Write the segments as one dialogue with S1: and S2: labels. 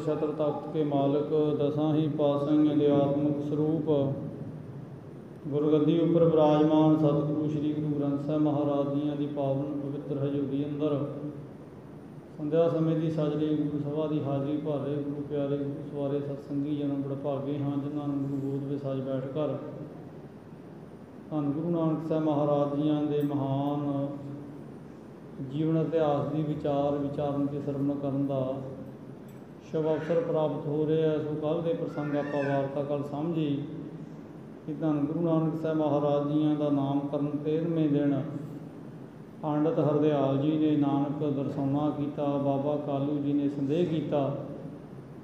S1: छत्र तख्त के मालिक दसां ही पातशाहियों के आत्मक स्वरूप गुरगद्दी उपर विराजमान सतगुरु श्री गुरु ग्रंथ साहिब महाराज जियां की पावन पवित्र हजूरी अंदर संध्या समय की सजरी गुरु सभा की हाजरी भर रहे गुरु प्यारे गुरु सवारे सत्संगी जन बड़े भागे हाँ जिन्होंने गुरु गोद में सज बैठ कर धन गुरु नानक साहिब महाराज जियां के महान जीवन इतिहास की विचारन के सरवण करन का शुभ अवसर प्राप्त हो रहा है। सो कल के प्रसंग आप वार्ता कल समझी कि धन गुरु नानक साहिब महाराज जियां का नामकरण 13वें दिन पंडित हरदयाल जी ने नानक दर्शाना किया। बाबा कालू जी ने संदेह किया,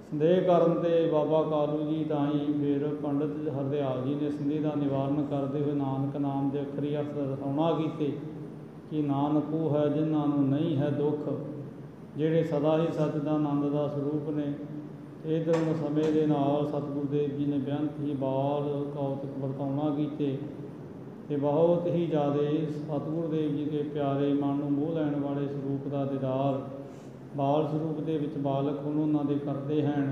S1: संदेह करन ते बाबा कालू जी ताई फिर पंडित हरदयाल जी ने संदेह का निवारण करते हुए नानक नाम के अखरी अर्थ दर्शाना किए कि नानक वो है जिन्होंने नहीं है दुख, ਜਿਹੜੇ सदा ही सच का आनंद का स्वरूप ने। इधर समय के नाल सतगुरुदेव जी ने बेअंत ही बाल कौतुक वरताउना कीते ते बहुत ही ज़्यादा सतगुरुदेव जी के प्यारे मन को मोह लैण वाले स्वरूप का दीदार बाल स्वरूप के विच बालक उन्होंने दे करते हैं।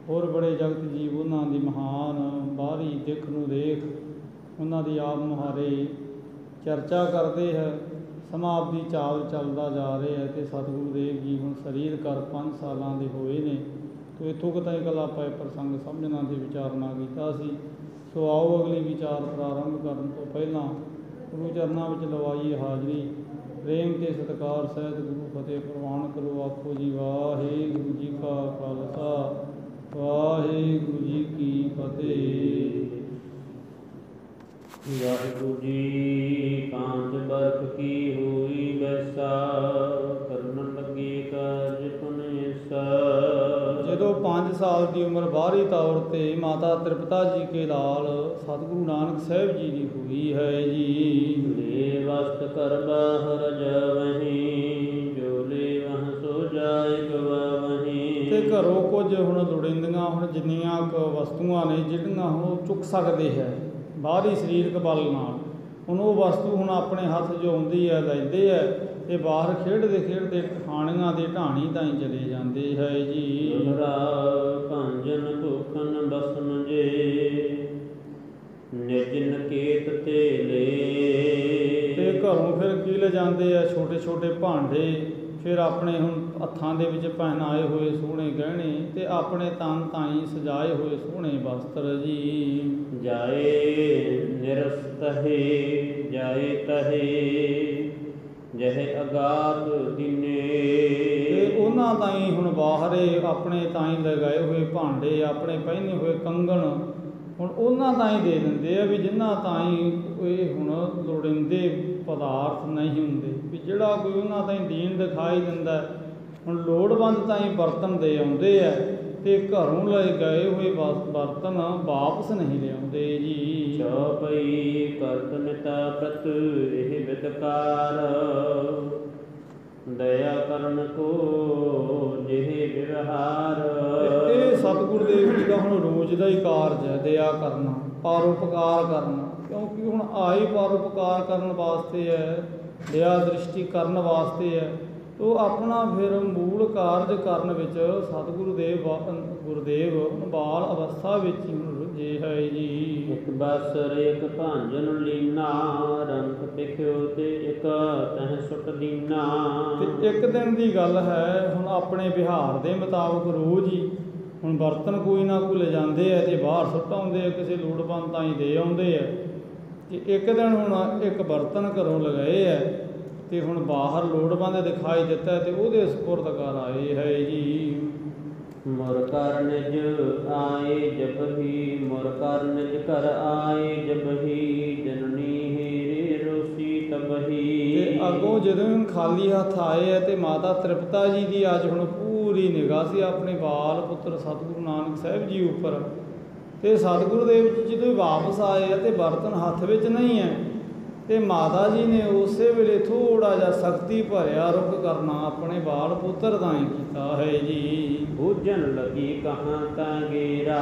S1: होर बड़े जगत जीव उन्होंने दी महान बाहरी दिख नूं देख उन्होंने आप मुहारे चर्चा करते हैं। समाप्ति चाल चलता जा रहा है तो सतगुरुदेव जी हुण शरीर कर 5 सालों के होए ने। तो इत्थों तक कल आप प्रसंग समझना से विचारना किया सी। सो आओ अगली विचार प्रारंभ करने तो पहला गुरु चरणों में लवाइए हाजरी। प्रेम के सत्कार सहित गुरु फतेह प्रवान करो। आखो जी वाहिगुरू जी का खालसा वाहिगुरू जी की फतेह।
S2: वाहिगुरू जी कांच बरख की हुई बैसा करन लगे कार्य पुनेसा।
S1: जदों 5 साल की उम्र बाहरी तौर पर माता तृप्ता जी के लाल सतगुरु नानक साहिब जी की हुई है जी।
S2: ले वस्त कर बाहर जावहीं जो ले वह सो जाए गवावहीं।
S1: ते घरों कुछ हुण लोड़ींदियां हुण जिन्नियां क वस्तुआं ने जिहड़ियां हुण चुक सकदे है बाहरी सरीरक बल नाल हुण वो वस्तु हुण अपने हत्थ जो आउंदी है लैंदे है ते बाहर खेडदे खेडदे खाणियां दे ढाणी ताईं चले जांदे है जी।
S2: दोहरा भांजन भूखन बसन जे निज नकेत ते ले।
S1: ते घरों फिर की ले जांदे है छोटे छोटे भांडे फिर अपने हुण हत्थां दे विच पहनाए हुए सोहणे गहणे ते अपने तन ताईं सजाए हुए सोहणे वस्त्र जी।
S2: जाए निरस तहे जाए तहे जह अगात दिने।
S1: ते उन्हां ताईं हुण बाहरे अपने ताईं लगाए हुए भांडे अपने पहने हुए कंगण हुण उन्हां ताईं दे दिंदे आ भी जिन्हां ताईं कोई हुण लोड़ींदे पदार्थ नहीं हुंदे भी जिहड़ा कोई उन्हां ताईं दीन दिखाई दिंदा हुण लोड़वंद ताईं बर्तन दे आउंदे आ ते घरों ले गए हुए बर्तन वापस नहीं लियाउंदे जी।
S2: चौपई करत मिता प्रत एह विदकार दया करन को जिह व्यवहार।
S1: ये सतगुरुदेव जी का हुण रोज़ का ही कारज है दया करना परोपकार करना क्योंकि हुण आए परोपकार करन वास्ते है दया दृष्टि करन वास्ते है। तो अपना फिर मूल कारज करन विच सतगुरुदेव गुरुदेव बाल अवस्था विच ही हुण रुझे है जी।
S2: एक बसर एक भांजन लीना रंग पिख्यो ते एक तह सुट दीना।
S1: ते एक दिन की गल है हुण अपने बिहार के मुताबिक रोज़ ही हुण बर्तन कोई ना कोई ले जाते हैं तो बाहर सुट आउंदे किसी लोड़वंद ताईं दे आउंदे है। कि एक दिन हुण एक बर्तन घरों लगाए है तो हुण बाहर लोड़वंद दिखाई दिता है तो वो सुपुर्द कर आए है जी।
S2: मुर कर निज आए जब ही मुर कर निज कर आए जब ही जननी हेरे रोसी तब ही।
S1: अगों जदों खाली हथ आए है तो माता तृप्ता जी की अज हुण पूरी निगाह से अपने बाल पुत्र सतगुरु नानक साहिब जी उपर तो सतगुरुदेव जी जो वापस आए है तो बर्तन हथ विच नहीं है तो माता जी ने उस वेले थोड़ा जा सख्ती भरिया रुख करना अपने बाल पुत्र ताईं कीता है जी।
S2: भोजन लगी कहाँ तांगेरा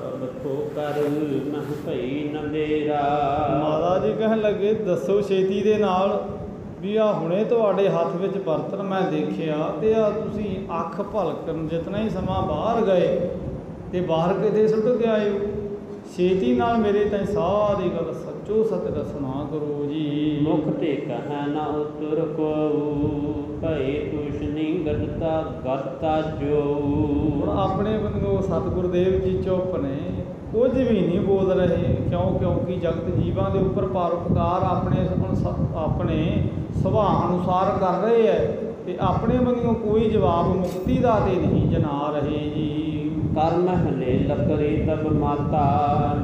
S2: अब तो कर मह भई नंदेरा।
S1: माता जी कहन लगे दसो छेती दे नाल ਵੀ ਆ ਹੁਣੇ ਤੁਹਾਡੇ ਹੱਥ ਵਿੱਚ ਬਰਤਨ ਮੈਂ ਦੇਖਿਆ ਤੇ ਆ ਤੁਸੀਂ ਅੱਖ ਭਲਕਣ ਜਿਤਨਾ ਹੀ ਸਮਾਂ ਬਾਹਰ ਗਏ ਤੇ ਬਾਹਰ ਕਿਤੇ ਸੁੱਟ ਕੇ ਆਏ ਹੋ। ਛੇਤੀ ਨਾਲ ਮੇਰੇ ਤਾਈਂ ਸਾਰੀ ਗੱਲ ਸੱਚੋ ਸੱਚ ਦੱਸਣਾ ਕਰੋ ਜੀ।
S2: ਮੁਖ ਤੇ ਕਹੈ ਨਾ ਉਤਰ ਕੋ ਭਏ ਤੁਸ਼ਨੀ ਗਤਤਾ ਗਤਤਾ ਜੋ।
S1: ਹੁਣ ਆਪਣੇ ਬੰਦੋ ਸਤਿਗੁਰਦੇਵ ਜੀ ਚੁੱਪ ਨੇ, ਕੁਝ ਵੀ ਨਹੀਂ ਬੋਲ ਰਹੇ। ਕਿਉਂਕਿ ਜਗਤ ਜੀਵਾਂ ਦੇ ਉੱਪਰ ਪਰਉਪਕਾਰ ਆਪਣੇ ਸੁਭਾਅ ਅਨੁਸਾਰ ਕਰ ਰਹੇ ਹੈ ਤੇ ਆਪਣੇ ਬੰਦਿਓ ਕੋਈ ਜਵਾਬ ਮੁਕਤੀ ਦਾ ਤੇ ਨਹੀਂ ਜਨਾ ਰਹੇ ਜੀ।
S2: ਕਰਮ ਹਲੇ ਲਕਰੀ ਤਬ ਮਾਤਾ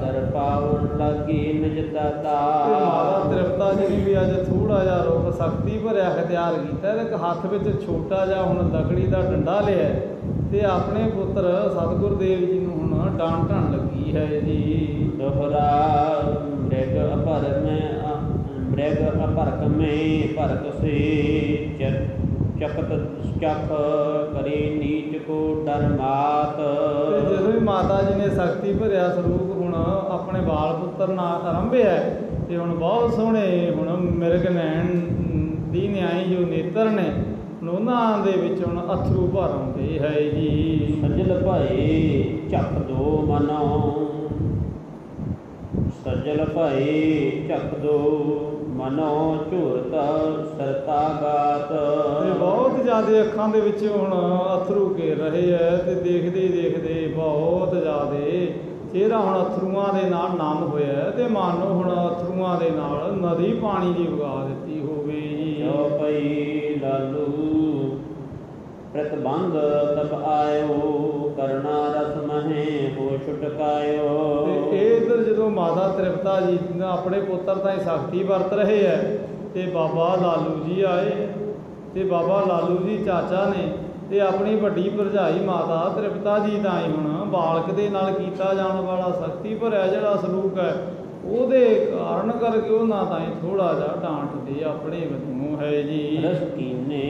S2: ਦਰ ਪਾਵਨ ਲੱਗੀ ਨਿਜ ਦਾਤਾ।
S1: ਮਾਤਾ ਤ੍ਰਿਪਤਾ ਜੀ ਨੇ ਵੀ ਅੱਜ ਥੋੜਾ ਜਿਹਾ ਰੂਪ ਸ਼ਕਤੀ ਭਰਿਆ ਹਥਿਆਰ ਕੀਤਾ। ਇੱਕ ਹੱਥ ਵਿੱਚ ਛੋਟਾ ਜਿਹਾ ਹੁਣ ਲੱਕੜੀ ਦਾ ਡੰਡਾ ਲਿਆ ਤੇ ਆਪਣੇ ਪੁੱਤਰ ਸਤਿਗੁਰਦੇਵ ਜੀ ਨੂੰ ਹੁਣ ਡਾਂਟਣ ਲੱਗੀ ਹੈ ਜੀ।
S2: ਦੋਹਰਾ ਮ੍ਰਿਗ ਅਪਰਕ ਮੈਂ ਭਰਤ ਸੇ ਚਕਤ ਚੱਕ ਕਰੀ ਨੀਚ ਕੋ ਡਰ ਮਾਤ।
S1: ਜਦੋਂ ਵੀ ਮਾਤਾ ਜੀ ਨੇ ਸ਼ਕਤੀ ਭਰਿਆ ਸਰੂਪ ਹੁਣ ਆਪਣੇ ਬਾਲ ਪੁੱਤਰ ਨਾਲ ਆਰੰਭਿਆ ਤੇ ਹੁਣ ਬਹੁਤ ਸੋਹਣੇ ਹੁਣ ਮਿਰਗ ਨੈਣ ਦੀ ਨਿਆਈ ਜੋ ਨੇਤਰ ਨੇ ਉਹਨਾਂ ਦੇ ਵਿੱਚ ਹੁਣ ਅਥਰੂ ਭਰ ਆਉਂਦੇ ਹੈ ਜੀ।
S2: ਸਜਲ ਭਾਈ ਚੱਕ ਦੋ ਮਨੋ ਸਜਲ ਭਾਈ ਚੱਕ ਦੋ ਮਨੋ ਝੂਰਤ ਸਰਤਾ ਗਾਤ।
S1: ਤੇ ਬਹੁਤ ਜ਼ਿਆਦਾ ਅੱਖਾਂ ਦੇ ਵਿੱਚ ਹੁਣ ਅਥਰੂ ਘੇਰ ਰਹੇ ਹੈ ਤੇ ਦੇਖਦੇ ਦੇਖਦੇ ਬਹੁਤ ਜ਼ਿਆਦਾ ਚਿਹਰਾ ਹੁਣ ਅਥਰੂਆਂ ਦੇ ਨਾਲ ਨਮ ਹੋਇਆ ਤੇ ਮਾਨੋ ਹੁਣ ਅਥਰੂਆਂ ਦੇ ਨਾਲ ਨਦੀ ਪਾਣੀ ਦੀ ਵਗਾ ਦਿੱਤੀ ਹੋਵੇ ਜੀ।
S2: ਜੋ ਪਈ ਲਾਲੂ ਪ੍ਰਤਬੰਧ ਤਬ ਆਇਓ ਕਰਨਾ ਰਸ ਮਹੇ ਹੋ ਛੁਟਕਾਇਓ।
S1: ਤੇ ਇਧਰ ਜਦੋਂ ਮਾਤਾ ਤ੍ਰਿਪਤਾ ਜੀ ਆਪਣੇ ਪੁੱਤਰ ਤਾਈਂ ਸ਼ਕਤੀ ਵਰਤ ਰਹੇ ਹੈ ਤੇ ਬਾਬਾ ਲਾਲੂ ਜੀ ਆਏ ਤੇ ਬਾਬਾ ਲਾਲੂ ਜੀ ਚਾਚਾ ਨੇ ਤੇ ਆਪਣੀ ਵੱਡੀ ਭਰਜਾਈ ਮਾਤਾ ਤ੍ਰਿਪਤਾ ਜੀ ਤਾਈਂ ਹੁਣ ਬਾਲਕ ਦੇ ਨਾਲ ਕੀਤਾ ਜਾਣ ਵਾਲਾ ਸ਼ਕਤੀ ਭਰਿਆ ਜਿਹੜਾ ਸਲੂਕ ਹੈ ਉਹਦੇ ਕਾਰਨ ਕਰਕੇ ਉਹਨਾਂ ਤਾਈਂ ਥੋੜਾ ਜਿਹਾ ਡਾਂਟਦੇ ਆਪਣੇ ਵੱਲੋਂ ਹੈ ਜੀ।
S2: ਰਸ ਕੀਨੇ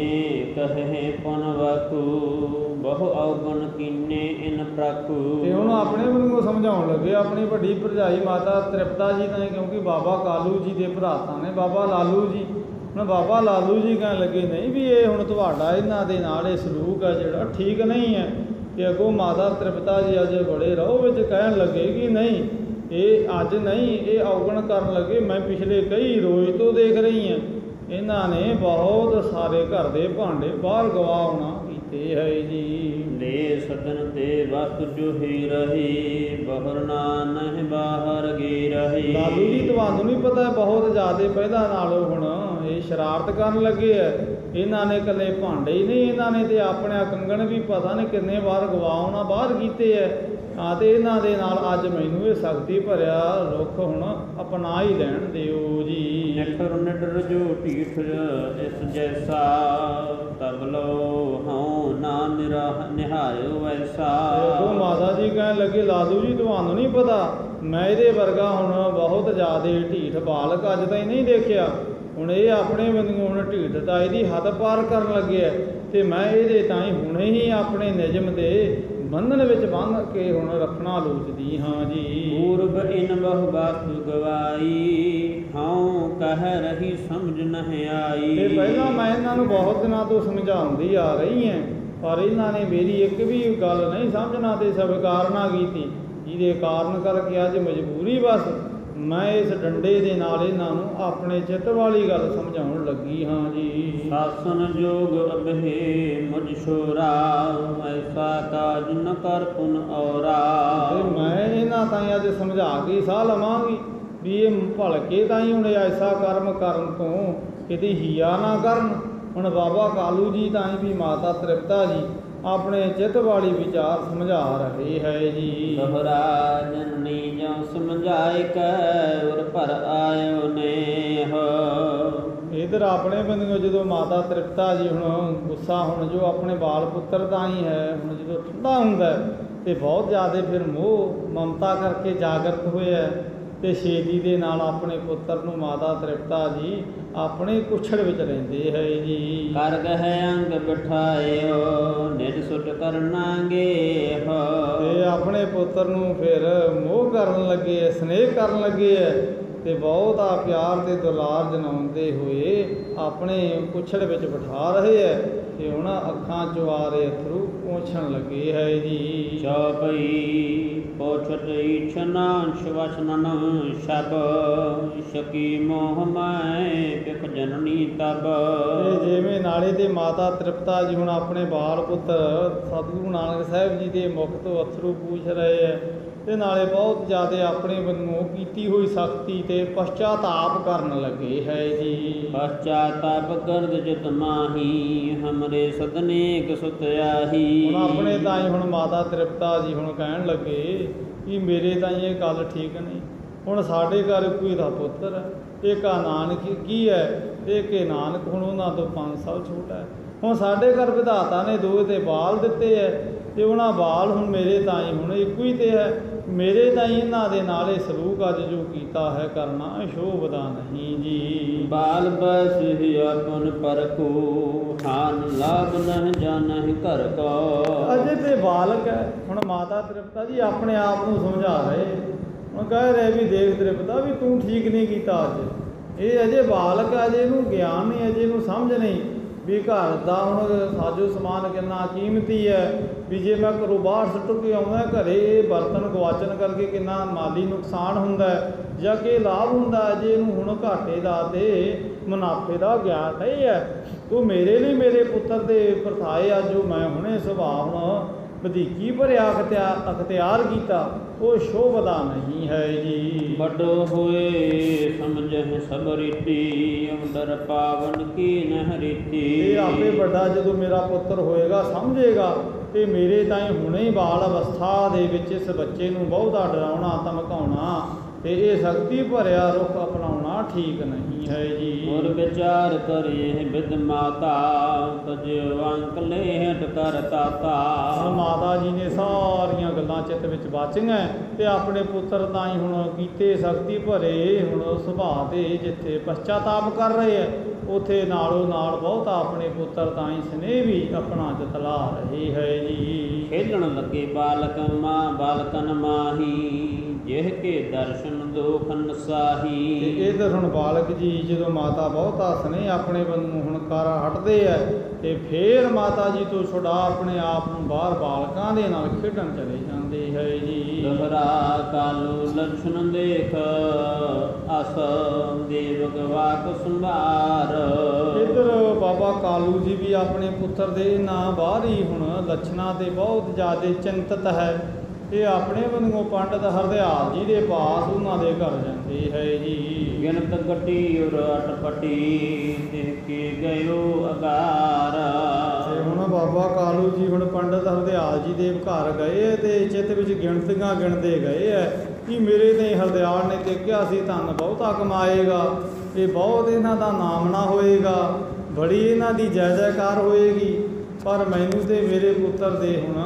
S2: ਕਹੇ ਪਨ ਵਾਕੂ ਬਹੁ ਔਗਣ ਕੀਨੇ ਇਨ ਪ੍ਰਕੂ।
S1: ਤੇ ਹੁਣ ਆਪਣੇ ਵੱਲੋਂ ਸਮਝਾਉਣ ਲੱਗੇ ਆਪਣੀ ਵੱਡੀ ਭਰਜਾਈ ਮਾਤਾ ਤ੍ਰਿਪਤਾ ਜੀ ਤਾਈਂ ਕਿਉਂਕਿ ਬਾਬਾ ਕਾਲੂ ਜੀ ਦੇ ਭਰਾਤਾ ਨੇ ਬਾਬਾ ਲਾਲੂ ਜੀ। ਹੁਣ ਬਾਬਾ ਲਾਲੂ ਜੀ ਕਹਿਣ ਲੱਗੇ ਨਹੀਂ ਵੀ ਇਹ ਹੁਣ ਤੁਹਾਡਾ ਇਹਨਾਂ ਦੇ ਨਾਲ ਇਹ ਸਲੂਕ ਹੈ ਜਿਹੜਾ ਠੀਕ ਨਹੀਂ ਹੈ। ਤੇ ਅੱਗੋਂ ਮਾਤਾ ਤ੍ਰਿਪਤਾ ਜੀ ਅੱਜ ਬੜੇ ਰੋਹ ਵਿੱਚ ਕਹਿਣ ਲੱਗੇ ਕਿ ਨਹੀਂ ਇਹ ਅੱਜ ਨਹੀਂ ਇਹ ਔਗਣ ਕਰਨ ਲੱਗੇ। ਮੈਂ ਪਿਛਲੇ ਕਈ ਰੋਜ਼ ਤੋਂ ਦੇਖ ਰਹੀ ਹਾਂ ਇਹਨਾਂ ਨੇ ਬਹੁਤ ਸਾਰੇ ਘਰ ਦੇ ਭਾਂਡੇ ਬਾਹਰ ਗਵਾਉਣਾ ਕੀਤੇ ਹੈ ਜੀ।
S2: ਲੈ ਸਦਨ ਤੇ ਵਸਤ ਜੋ ਹੀ ਰਹੀ ਬਹਰ ਨਾ ਨਹੀਂ ਬਾਹਰ ਗੇ ਰਹੀ।
S1: ਲਾਲੂ ਜੀ ਤੁਹਾਨੂੰ ਨਹੀਂ ਪਤਾ ਬਹੁਤ ਜ਼ਿਆਦਾ ਪਹਿਲਾਂ ਨਾਲੋਂ ਹੁਣ ਇਹ ਸ਼ਰਾਰਤ ਕਰਨ ਲੱਗੇ ਹੈ। ਇਹਨਾਂ ਨੇ ਇਕੱਲੇ ਭਾਂਡੇ ਹੀ ਨਹੀਂ ਇਹਨਾਂ ਨੇ ਤੇ ਆਪਣੇ ਕੰਗਣ ਵੀ ਪਤਾ ਨਹੀਂ ਕਿੰਨੇ ਵਾਰ ਗਵਾਉਣਾ ਬਾਹਰ ਕੀਤੇ ਹੈ। ਤੇ ਇਹਨਾਂ ਦੇ ਨਾਲ ਅੱਜ ਮੈਨੂੰ ਇਹ ਸ਼ਕਤੀ ਭਰਿਆ ਰੁੱਖ ਹੁਣ ਅਪਣਾ ਹੀ ਲੈਣ ਦਿਓ ਜੀ।
S2: ਨਿਠਰ ਨਿਡਰ ਜੋ ਢੀਠ ਇਸ ਜੈਸਾ ਤਬ ਲੋ ਹਉ ਨਾ ਨਿਹਾਰਿਓ ਵੈਸਾ।
S1: ਉਹ ਮਾਤਾ ਜੀ ਕਹਿਣ ਲੱਗੇ ਲਾਲੂ ਜੀ ਤੁਹਾਨੂੰ ਨਹੀਂ ਪਤਾ ਮੈਂ ਇਹਦੇ ਵਰਗਾ ਹੁਣ ਬਹੁਤ ਜ਼ਿਆਦਾ ਢੀਠ ਬਾਲਕ ਅੱਜ ਤਾਈਂ ਨਹੀਂ ਦੇਖਿਆ। ਹੁਣ ਇਹ ਆਪਣੇ ਬੰਦਿਓ ਹੁਣ ਢੀਠਤਾ ਇਹਦੀ ਹੱਦ ਪਾਰ ਕਰਨ ਲੱਗੇ ਹੈ ਤੇ ਮੈਂ ਇਹਦੇ ਤਾਈਂ ਹੁਣੇ ਹੀ ਆਪਣੇ ਨਿਯਮ ਦੇ ਬੰਧਨ ਵਿੱਚ ਬੰਨ੍ਹ ਕੇ ਹੁਣ ਰੱਖਣਾ ਲੋਚਦੀ ਹਾਂ ਜੀ।
S2: ਪੂਰਬ ਇਨ ਬਹੁ ਬਾਤੁ ਗਵਾਈ ਹਉ ਕਹਿ ਰਹੀ ਸਮਝ ਨਹੀਂ ਆਈ।
S1: ਤੇ ਪਹਿਲਾਂ ਮੈਂ ਇਹਨਾਂ ਨੂੰ ਬਹੁਤ ਦਿਨਾਂ ਤੋਂ ਸਮਝਾਉਂਦੀ ਆ ਰਹੀ ਹਾਂ ਪਰ ਇਹਨਾਂ ਨੇ ਮੇਰੀ ਇੱਕ ਵੀ ਗੱਲ ਨਹੀਂ ਸਮਝਣਾ ਤੇ ਸਵੀਕਾਰ ਨਾ ਕੀਤੀ ਜਿਹਦੇ ਕਾਰਨ ਕਰਕੇ ਅੱਜ ਮਜਬੂਰੀ ਬਸ ਮੈਂ ਇਸ ਡੰਡੇ ਦੇ ਨਾਲ ਇਹਨਾਂ ਨੂੰ ਆਪਣੇ ਚਿੱਤ ਵਾਲੀ ਗੱਲ ਸਮਝਾਉਣ ਲੱਗੀ ਹਾਂ ਜੀ।
S2: ਸਾਸਨ ਜੋਗ ਅਬਹਿ ਮੁਝ ਛੋਰਾ ਐਸਾ ਕਾਜ ਨ ਕਰ ਪੁਨ ਔਰਾ।
S1: ਤੇ ਮੈਂ ਇਹਨਾਂ ਤਾਈਂ ਅੱਜ ਸਮਝਾ ਕੇ ਸਾਹ ਲਵਾਂਗੀ ਵੀ ਇਹ ਭਲਕੇ ਤਾਈਂ ਹੁਣ ਐਸਾ ਕਰਮ ਕਰਨ ਤੋਂ ਕਿਤੇ ਹੀਆ ਨਾ ਕਰਨ। ਹੁਣ ਬਾਬਾ ਕਾਲੂ ਜੀ ਤਾਈਂ ਵੀ ਮਾਤਾ ਤ੍ਰਿਪਤਾ ਜੀ ਆਪਣੇ ਚਿੱਤ ਵਾਲੀ ਵਿਚਾਰ ਸਮਝਾ ਰਹੇ ਹੈ ਜੀ।
S2: ਦੋਹਰਾ ਜਨਨੀ ਜੋ ਸਮਝਾਇ ਕੈ ਉਰ ਪਰ ਆਇਓ ਨੇਹ।
S1: ਇਧਰ ਆਪਣੇ ਬੰਦਿਓ ਜਦੋਂ ਮਾਤਾ ਤ੍ਰਿਪਤਾ ਜੀ ਹੁਣ ਗੁੱਸਾ ਹੁਣ ਜੋ ਆਪਣੇ ਬਾਲ ਪੁੱਤਰ ਦਾ ਹੀ ਹੈ ਹੁਣ ਜਦੋਂ ਠੰਡਾ ਹੁੰਦਾ ਤੇ ਬਹੁਤ ਜ਼ਿਆਦਾ ਫਿਰ ਮੋਹ ਮਮਤਾ ਕਰਕੇ ਜਾਗਰਤ ਹੋਇਆ ਤੇ ਛੇਤੀ ਦੇ ਨਾਲ ਆਪਣੇ ਪੁੱਤਰ ਨੂੰ ਮਾਤਾ ਤ੍ਰਿਪਤਾ ਜੀ ਆਪਣੇ ਕੁਛੜ ਵਿੱਚ ਰਹਿੰਦੇ ਹੈ ਜੀ।
S2: ਕਰ ਗਹਿ ਅੰਗ ਬਿਠਾਇਓ ਨਿਜ ਸੁਟ ਕਰਨਾਂਗੇ
S1: ਤੇ ਆਪਣੇ ਪੁੱਤਰ ਨੂੰ ਫਿਰ ਮੋਹ ਕਰਨ ਲੱਗੇ ਸਨੇਹ ਕਰਨ ਲੱਗੇ ਤੇ ਬਹੁਤਾ ਪਿਆਰ ਤੇ ਦੁਲਾਰ ਜਨਾਉਂਦੇ ਹੋਏ ਆਪਣੇ ਪੁੱਛੜ ਵਿੱਚ ਬਿਠਾ ਰਹੇ ਹੈ ਤੇ ਉਹਨਾਂ ਅੱਖਾਂ ਚੋਂ ਆ ਰਹੇ ਅਥਰੂ ਪੋਛਣ ਲੱਗੇ ਹੈ ਜੀ।
S2: ਚੌਪਈ ਪੋਛਤ ਈਛਨਾ ਸ਼ਵਸਨਨ ਸ਼ਬ ਸ਼ਕੀ ਮੋਹ ਮੈਂ ਪਿਖ ਜਨਨੀ ਤਬ।
S1: ਤੇ ਜਿਵੇਂ ਨਾਲੇ ਤੇ ਮਾਤਾ ਤ੍ਰਿਪਤਾ ਜੀ ਹੁਣ ਆਪਣੇ ਬਾਲ ਪੁੱਤਰ ਸਤਿਗੁਰੂ ਨਾਨਕ ਸਾਹਿਬ ਜੀ ਦੇ ਮੁਖ ਤੋਂ ਅਥਰੂ ਪੂਛ ਰਹੇ ਹੈ ਤੇ ਨਾਲੇ ਬਹੁਤ ਜ਼ਿਆਦਾ ਆਪਣੇ ਵੱਲੋਂ ਕੀਤੀ ਹੋਈ ਸਖਤੀ ਤੇ ਪਛਤਾਤਾਪ ਕਰਨ ਲੱਗੇ ਹੈ ਜੀ।
S2: ਪਛਤਾਤਾਪ ਕਰਦ ਜਿਤ ਮਾਹੀ ਹਮਰੇ ਸਦਨੇਕ ਸੁਤ ਆਹੀ।
S1: ਹੁਣ ਆਪਣੇ ਤਾਈ ਹੁਣ ਮਾਤਾ ਤ੍ਰਿਪਤਾ ਜੀ ਹੁਣ ਕਹਿਣ ਲੱਗੇ ਕਿ ਮੇਰੇ ਤਾਈ ਇਹ ਗੱਲ ਠੀਕ ਨਹੀਂ। ਹੁਣ ਸਾਡੇ ਘਰ ਕੋਈ ਦਾ ਪੁੱਤਰ ਹੈ, ਇੱਕ ਨਾਨਕ ਕੀ ਹੈ, ਇੱਕ ਨਾਨਕ ਹੁਣ ਉਹਨਾਂ ਤੋਂ 5 ਸਾਲ ਛੋਟਾ ਹੈ। ਹੁਣ ਸਾਡੇ ਘਰ ਵਿਧਾਤਾ ਨੇ ਦੋ ਤੇ ਬਾਲ ਦਿੱਤੇ ਹੈ ਤੇ ਉਹਨਾਂ ਬਾਲ ਹੁਣ ਮੇਰੇ ਤਾਈ ਹੁਣ ਇੱਕੋ ਹੀ ਤੇ ਹੈ। ਮੇਰੇ ਤਾਈ ਇਹਨਾਂ ਦੇ ਨਾਲ ਇਹ ਸਲੂਕ ਅੱਜ ਜੋ ਕੀਤਾ ਹੈ ਕਰਨਾ ਸ਼ੋਭਦਾ ਨਹੀਂ ਜੀ।
S2: ਬਾਲ ਬਸ ਹੀ ਆਪਨ ਪਰਖੋ ਹਾਨ ਲਾਭ ਨਹਿ ਜਾਣਹਿ ਘਰ ਕੋ।
S1: ਅਜੇ ਤੇ ਬਾਲਕ ਹੈ। ਹੁਣ ਮਾਤਾ ਤ੍ਰਿਪਤਾ ਜੀ ਆਪਣੇ ਆਪ ਨੂੰ ਸਮਝਾ ਰਹੇ, ਹੁਣ ਕਹਿ ਰਹੇ ਵੀ ਦੇਖ ਤ੍ਰਿਪਤਾ ਵੀ ਤੂੰ ਠੀਕ ਨਹੀਂ ਕੀਤਾ ਅੱਜ। ਇਹ ਅਜੇ ਬਾਲਕ ਹੈ, ਅਜੇ ਇਹਨੂੰ ਗਿਆਨ ਨਹੀਂ, ਅਜੇ ਇਹਨੂੰ ਸਮਝ ਨਹੀਂ ਵੀ ਘਰ ਦਾ ਹੁਣ ਸਾਜੋ ਸਮਾਨ ਕਿੰਨਾ ਕੀਮਤੀ ਹੈ। ਵੀ ਜੇ ਮੈਂ ਘਰੋਂ ਬਾਹਰ ਸੁੱਟ ਕੇ ਆਉਂਦਾ ਘਰੇ ਇਹ ਬਰਤਨ ਗਵਾਚਣ ਕਰਕੇ ਕਿੰਨਾ ਮਾਲੀ ਨੁਕਸਾਨ ਹੁੰਦਾ ਜਾਂ ਕਿ ਲਾਭ ਹੁੰਦਾ। ਜੇ ਇਹਨੂੰ ਹੁਣ ਘਾਟੇ ਦਾ ਤੇ ਮੁਨਾਫੇ ਦਾ ਗਿਆਨ ਨਹੀਂ ਹੈ। ਤੂੰ ਮੇਰੇ ਲਈ ਮੇਰੇ ਪੁੱਤਰ ਦੇ ਪਰਥਾਏ ਆ ਜੋ ਮੈਂ ਹੁਣੇ ਸੁਭਾਅ ਹੁਣ ਵਧੀਕੀ ਭਰਿਆ ਅਖਤਿਆਰ ਕੀਤਾ ਉਹ ਸ਼ੋਭਦਾ ਨਹੀਂ ਹੈ ਜੀ।
S2: ਵੱਡੋ ਹੋਏ ਸਮਝਹਿ ਸਭ ਰੀਤੀ ਅੰਦਰ ਪਾਵਨ ਕੀ ਨਹਿ ਰੀਤੀ।
S1: ਇਹ ਆਪੇ ਵੱਡਾ ਜਦੋਂ ਮੇਰਾ ਪੁੱਤਰ ਹੋਏਗਾ ਸਮਝੇਗਾ ਤੇ ਮੇਰੇ ਤਾਈਂ ਹੁਣੇ ਹੀ ਬਾਲ ਅਵਸਥਾ ਦੇ ਵਿੱਚ ਇਸ ਬੱਚੇ ਨੂੰ ਬਹੁਤਾ ਡਰਾਉਣਾ ਧਮਕਾਉਣਾ ਤੇ ਇਹ ਸ਼ਕਤੀ ਭਰਿਆ ਰੁਖ ਅਪਣਾਉਣਾ ਠੀਕ ਨਹੀਂ ਹੈ ਜੀ।
S2: ਔਰ ਵਿਚਾਰ ਕਰੇ ਵਿਦ ਮਾਤਾ ਤਜਿ ਅੰਕ ਲੇਟ ਕਰ ਤਾਤਾ।
S1: ਹੁਣ ਮਾਤਾ ਜੀ ਨੇ ਸਾਰੀਆਂ ਗੱਲਾਂ ਚਿੱਤ ਵਿੱਚ ਬਾਚੀਆਂ ਤੇ ਆਪਣੇ ਪੁੱਤਰ ਤਾਈਂ ਹੁਣ ਕੀਤੇ ਸ਼ਕਤੀ ਭਰੇ ਹੁਣ ਸੁਭਾਅ ਤੇ ਜਿੱਥੇ ਪਛਤਾਤਾਪ ਕਰ ਰਹੇ ਹੈ ਉੱਥੇ ਨਾਲੋਂ ਨਾਲ ਬਹੁਤਾ ਆਪਣੇ ਪੁੱਤਰ ਤਾਈਂ ਸਨੇਹ ਵੀ ਆਪਣਾ ਜਤਲਾ ਰਹੇ ਹੈ ਜੀ।
S2: ਖੇਲਣ ਲੱਗੇ ਬਾਲਕ ਮਾਂ ਬਾਲਕਨ ਮਾਹੀ ਜਿਹ ਕੇ ਦਰਸ਼ਨ ਦੋਖਨ ਸਾਹੀ।
S1: ਤੇ ਇਧਰ ਹੁਣ ਬਾਲਕ ਜੀ ਜਦੋਂ ਮਾਤਾ ਬਹੁਤਾ ਸਨੇਹ ਆਪਣੇ ਵੱਲੋਂ ਹੁਣ ਕਰ ਹਟਦੇ ਹੈ ਤੇ ਫੇਰ ਮਾਤਾ ਜੀ ਤੋਂ ਛੁਡਾ ਆਪਣੇ ਆਪ ਨੂੰ ਬਾਹਰ ਬਾਲਕਾਂ ਦੇ ਨਾਲ ਖੇਡਣ ਚਲੇ ਜਾਂਦੇ ਹੈ ਜੀ।
S2: ਦੁਹਰਾ ਕਾਲੂ ਲਛਣ ਦੇਖ ਅਸ ਦੇਵ ਗਵਾਕ ਸੰਭਾਰ।
S1: ਇੱਧਰ ਬਾਬਾ ਕਾਲੂ ਜੀ ਵੀ ਆਪਣੇ ਪੁੱਤਰ ਦੇ ਨਾਂ ਬਾਹਰ ਹੀ ਹੁਣ ਲੱਛਣਾਂ ਤੇ ਬਹੁਤ ਜ਼ਿਆਦਾ ਚਿੰਤਤ ਹੈ। ਇਹ ਆਪਣੇ ਵੱਲੋਂ ਪੰਡਤ ਹਰਦਿਆਲ ਜੀ ਦੇ ਪਾਸ ਉਹਨਾਂ ਦੇ ਘਰ ਜਾਂਦੇ ਹੈ ਜੀ।
S2: ਗਿਣਤ ਗੱਟੀ ਉਰ ਅਟਪਟੀ ਦੇਖ ਕੇ ਗਇਓ ਅਗਾਰ।
S1: ਤੇ ਹੁਣ ਬਾਬਾ ਕਾਲੂ ਜੀ ਹੁਣ ਪੰਡਤ ਹਰਦਿਆਲ ਜੀ ਦੇ ਘਰ ਗਏ ਤੇ ਚਿੱਤ ਵਿੱਚ ਗਿਣਤੀਆਂ ਗਿਣਦੇ ਗਏ ਹੈ ਕਿ ਮੇਰੇ ਤੇ ਹਰਦਿਆਲ ਨੇ ਦੇਖਿਆ ਸੀ ਧਨ ਬਹੁਤਾ ਕਮਾਏਗਾ, ਇਹ ਬਹੁਤ ਇਹਨਾਂ ਦਾ ਨਾਮਣਾ ਹੋਏਗਾ, ਬੜੀ ਇਹਨਾਂ ਦੀ ਜੈ ਜੈਕਾਰ ਹੋਏਗੀ। ਪਰ ਮੈਨੂੰ ਤੇ ਮੇਰੇ ਪੁੱਤਰ ਦੇ ਹੁਣ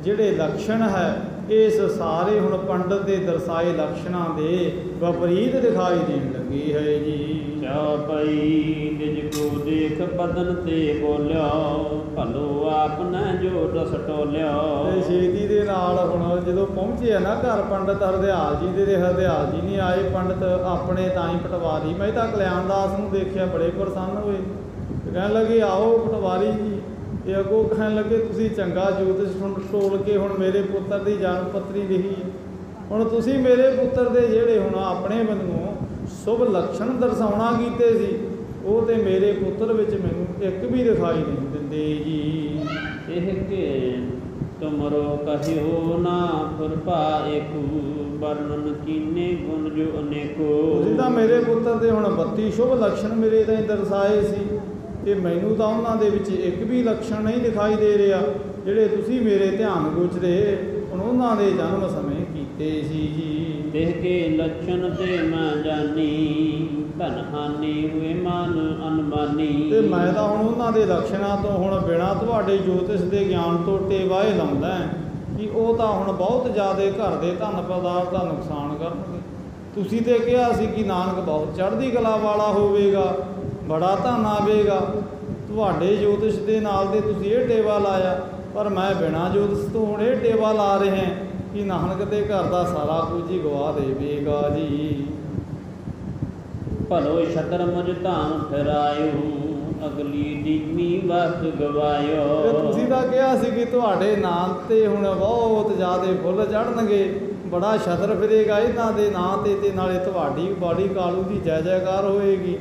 S1: ਜਿਹੜੇ ਲੱਛਣ ਹੈ ਇਸ ਸਾਰੇ ਹੁਣ ਪੰਡਤ ਦੇ ਦਰਸਾਏ ਲੱਛਣਾਂ ਦੇ ਵਿਪਰੀਤ ਦਿਖਾਈ ਦੇਣ ਲੱਗੇ ਹੈ ਜੀ।
S2: ਚੌਪਈ ਨਿਜ ਕੋ ਦੇਖ ਬਦਨ ਤੇ ਬੋਲਿਓ ਭਲੋ ਆਪ ਨ ਜੋ ਰਸ ਟੋਲਿਓ।
S1: ਤੇ ਛੇਤੀ ਦੇ ਨਾਲ ਹੁਣ ਜਦੋਂ ਪਹੁੰਚੇ ਨਾ ਘਰ ਪੰਡਤ ਹਰਦਿਆਲ ਜੀ ਦੇ ਹਰਦਿਆਲ ਜੀ ਨਹੀਂ ਆਏ। ਪੰਡਤ ਆਪਣੇ ਤਾਈਂ ਪਟਵਾਰੀ ਮੈਂ ਤਾਂ ਕਲਿਆਣਦਾਸ ਨੂੰ ਦੇਖਿਆ ਬੜੇ ਪ੍ਰਸੰਨ ਹੋਏ ਤੇ ਕਹਿਣ ਲੱਗੇ ਆਓ ਪਟਵਾਰੀ ਜੀ। ਤੇ ਅੱਗੋਂ ਕਹਿਣ ਲੱਗੇ ਤੁਸੀਂ ਚੰਗਾ ਜੋਤਿਸ਼ ਟੋਲ ਕੇ ਹੁਣ ਮੇਰੇ ਪੁੱਤਰ ਦੀ ਜਨਮ ਪੱਤਰੀ ਲਿਖੀ। ਹੁਣ ਤੁਸੀਂ ਮੇਰੇ ਪੁੱਤਰ ਦੇ ਜਿਹੜੇ ਹੁਣ ਆਪਣੇ ਵੱਲੋਂ ਸ਼ੁਭ ਲੱਛਣ ਦਰਸਾਉਣਾ ਕੀਤੇ ਸੀ ਉਹ ਤੇ ਮੇਰੇ ਪੁੱਤਰ ਵਿੱਚ ਮੈਨੂੰ ਇੱਕ ਵੀ ਦਿਖਾਈ ਨਹੀਂ ਦਿੰਦੇ ਜੀ।
S2: ਇਹ ਕਿ ਤੁਮਰੋ ਕਹਿਓ ਨਾ ਫੁਰਪਾ ਏਕੂ ਵਰਣਨ ਕੀਨੇ ਗੁਣ ਜੋ ਅਨੇਕੋ।
S1: ਤੁਸੀਂ ਤਾਂ ਮੇਰੇ ਪੁੱਤਰ ਦੇ ਹੁਣ 32 ਸ਼ੁਭ ਲੱਛਣ ਮੇਰੇ ਤਾਈਂ ਦਰਸਾਏ ਸੀ ਤੇ ਮੈਨੂੰ ਤਾਂ ਉਹਨਾਂ ਦੇ ਵਿੱਚ ਇੱਕ ਵੀ ਲੱਛਣ ਨਹੀਂ ਦਿਖਾਈ ਦੇ ਰਿਹਾ ਜਿਹੜੇ ਤੁਸੀਂ ਮੇਰੇ ਧਿਆਨ ਗੋਚਰੇ ਹੁਣ ਉਹਨਾਂ ਦੇ ਜਨਮ ਸਮੇਂ ਕੀਤੇ ਸੀ ਜੀ।
S2: ਦੇਖ ਕੇ ਲੱਛਣ ਤੇ ਮੈਂ ਜਾਣੀ ਧਨ ਹਾਨੀ ਹੋਏ ਮਨ ਅਨਮਾਨੀ।
S1: ਤੇ ਮੈਂ ਤਾਂ ਹੁਣ ਉਹਨਾਂ ਦੇ ਲੱਛਣਾਂ ਤੋਂ ਹੁਣ ਬਿਨਾਂ ਤੁਹਾਡੇ ਜੋਤਿਸ਼ ਦੇ ਗਿਆਨ ਤੋਂ ਟੇਵਾਏ ਲਾਉਂਦਾ ਕਿ ਉਹ ਤਾਂ ਹੁਣ ਬਹੁਤ ਜ਼ਿਆਦਾ ਘਰ ਦੇ ਧਨ ਪਦਾਰਥ ਦਾ ਨੁਕਸਾਨ ਕਰਨਗੇ। ਤੁਸੀਂ ਤੇ ਕਿਹਾ ਸੀ ਕਿ ਨਾਨਕ ਬਹੁਤ ਚੜ੍ਹਦੀ ਕਲਾ ਵਾਲਾ ਹੋਵੇਗਾ, ਬੜਾ ਧਨ ਆਵੇਗਾ। ਤੁਹਾਡੇ ਜੋਤਿਸ਼ ਦੇ ਨਾਲ ਦੇ ਤੁਸੀਂ ਇਹ ਟੇਵਾ ਲਾਇਆ ਪਰ ਮੈਂ ਬਿਨਾਂ ਜੋਤਿਸ਼ ਤੋਂ ਹੁਣ ਇਹ ਟੇਵਾ ਲਾ ਰਿਹਾ ਕਿ ਨਾਨਕ ਦੇ ਘਰ ਦਾ ਸਾਰਾ ਕੁਝ ਹੀ ਗਵਾ ਦੇਵੇਗਾ ਜੀ।
S2: ਭਲੋ ਛਤਰ ਮੁਝ ਧਾਮ ਫਿਰਾਇਓ ਅਗਲੀ ਦੀਮੀ ਵਕਤ
S1: ਤੇ
S2: ਗਵਾਇਓ।
S1: ਤੁਸੀਂ ਤਾਂ ਕਿਹਾ ਸੀ ਕਿ ਤੁਹਾਡੇ ਨਾਂ ਤੇ ਹੁਣ ਬਹੁਤ ਜ਼ਿਆਦੇ ਫੁੱਲ ਚੜਨਗੇ, ਬੜਾ ਛਤਰ ਫਿਰੇਗਾ ਇਹਨਾਂ ਦੇ ਨਾਂ ਤੇ ਨਾਲੇ ਤੁਹਾਡੀ ਬਾੜੀ ਕਾਲੂ ਦੀ ਜੈ ਜੈਕਾਰ ਹੋਏਗੀ।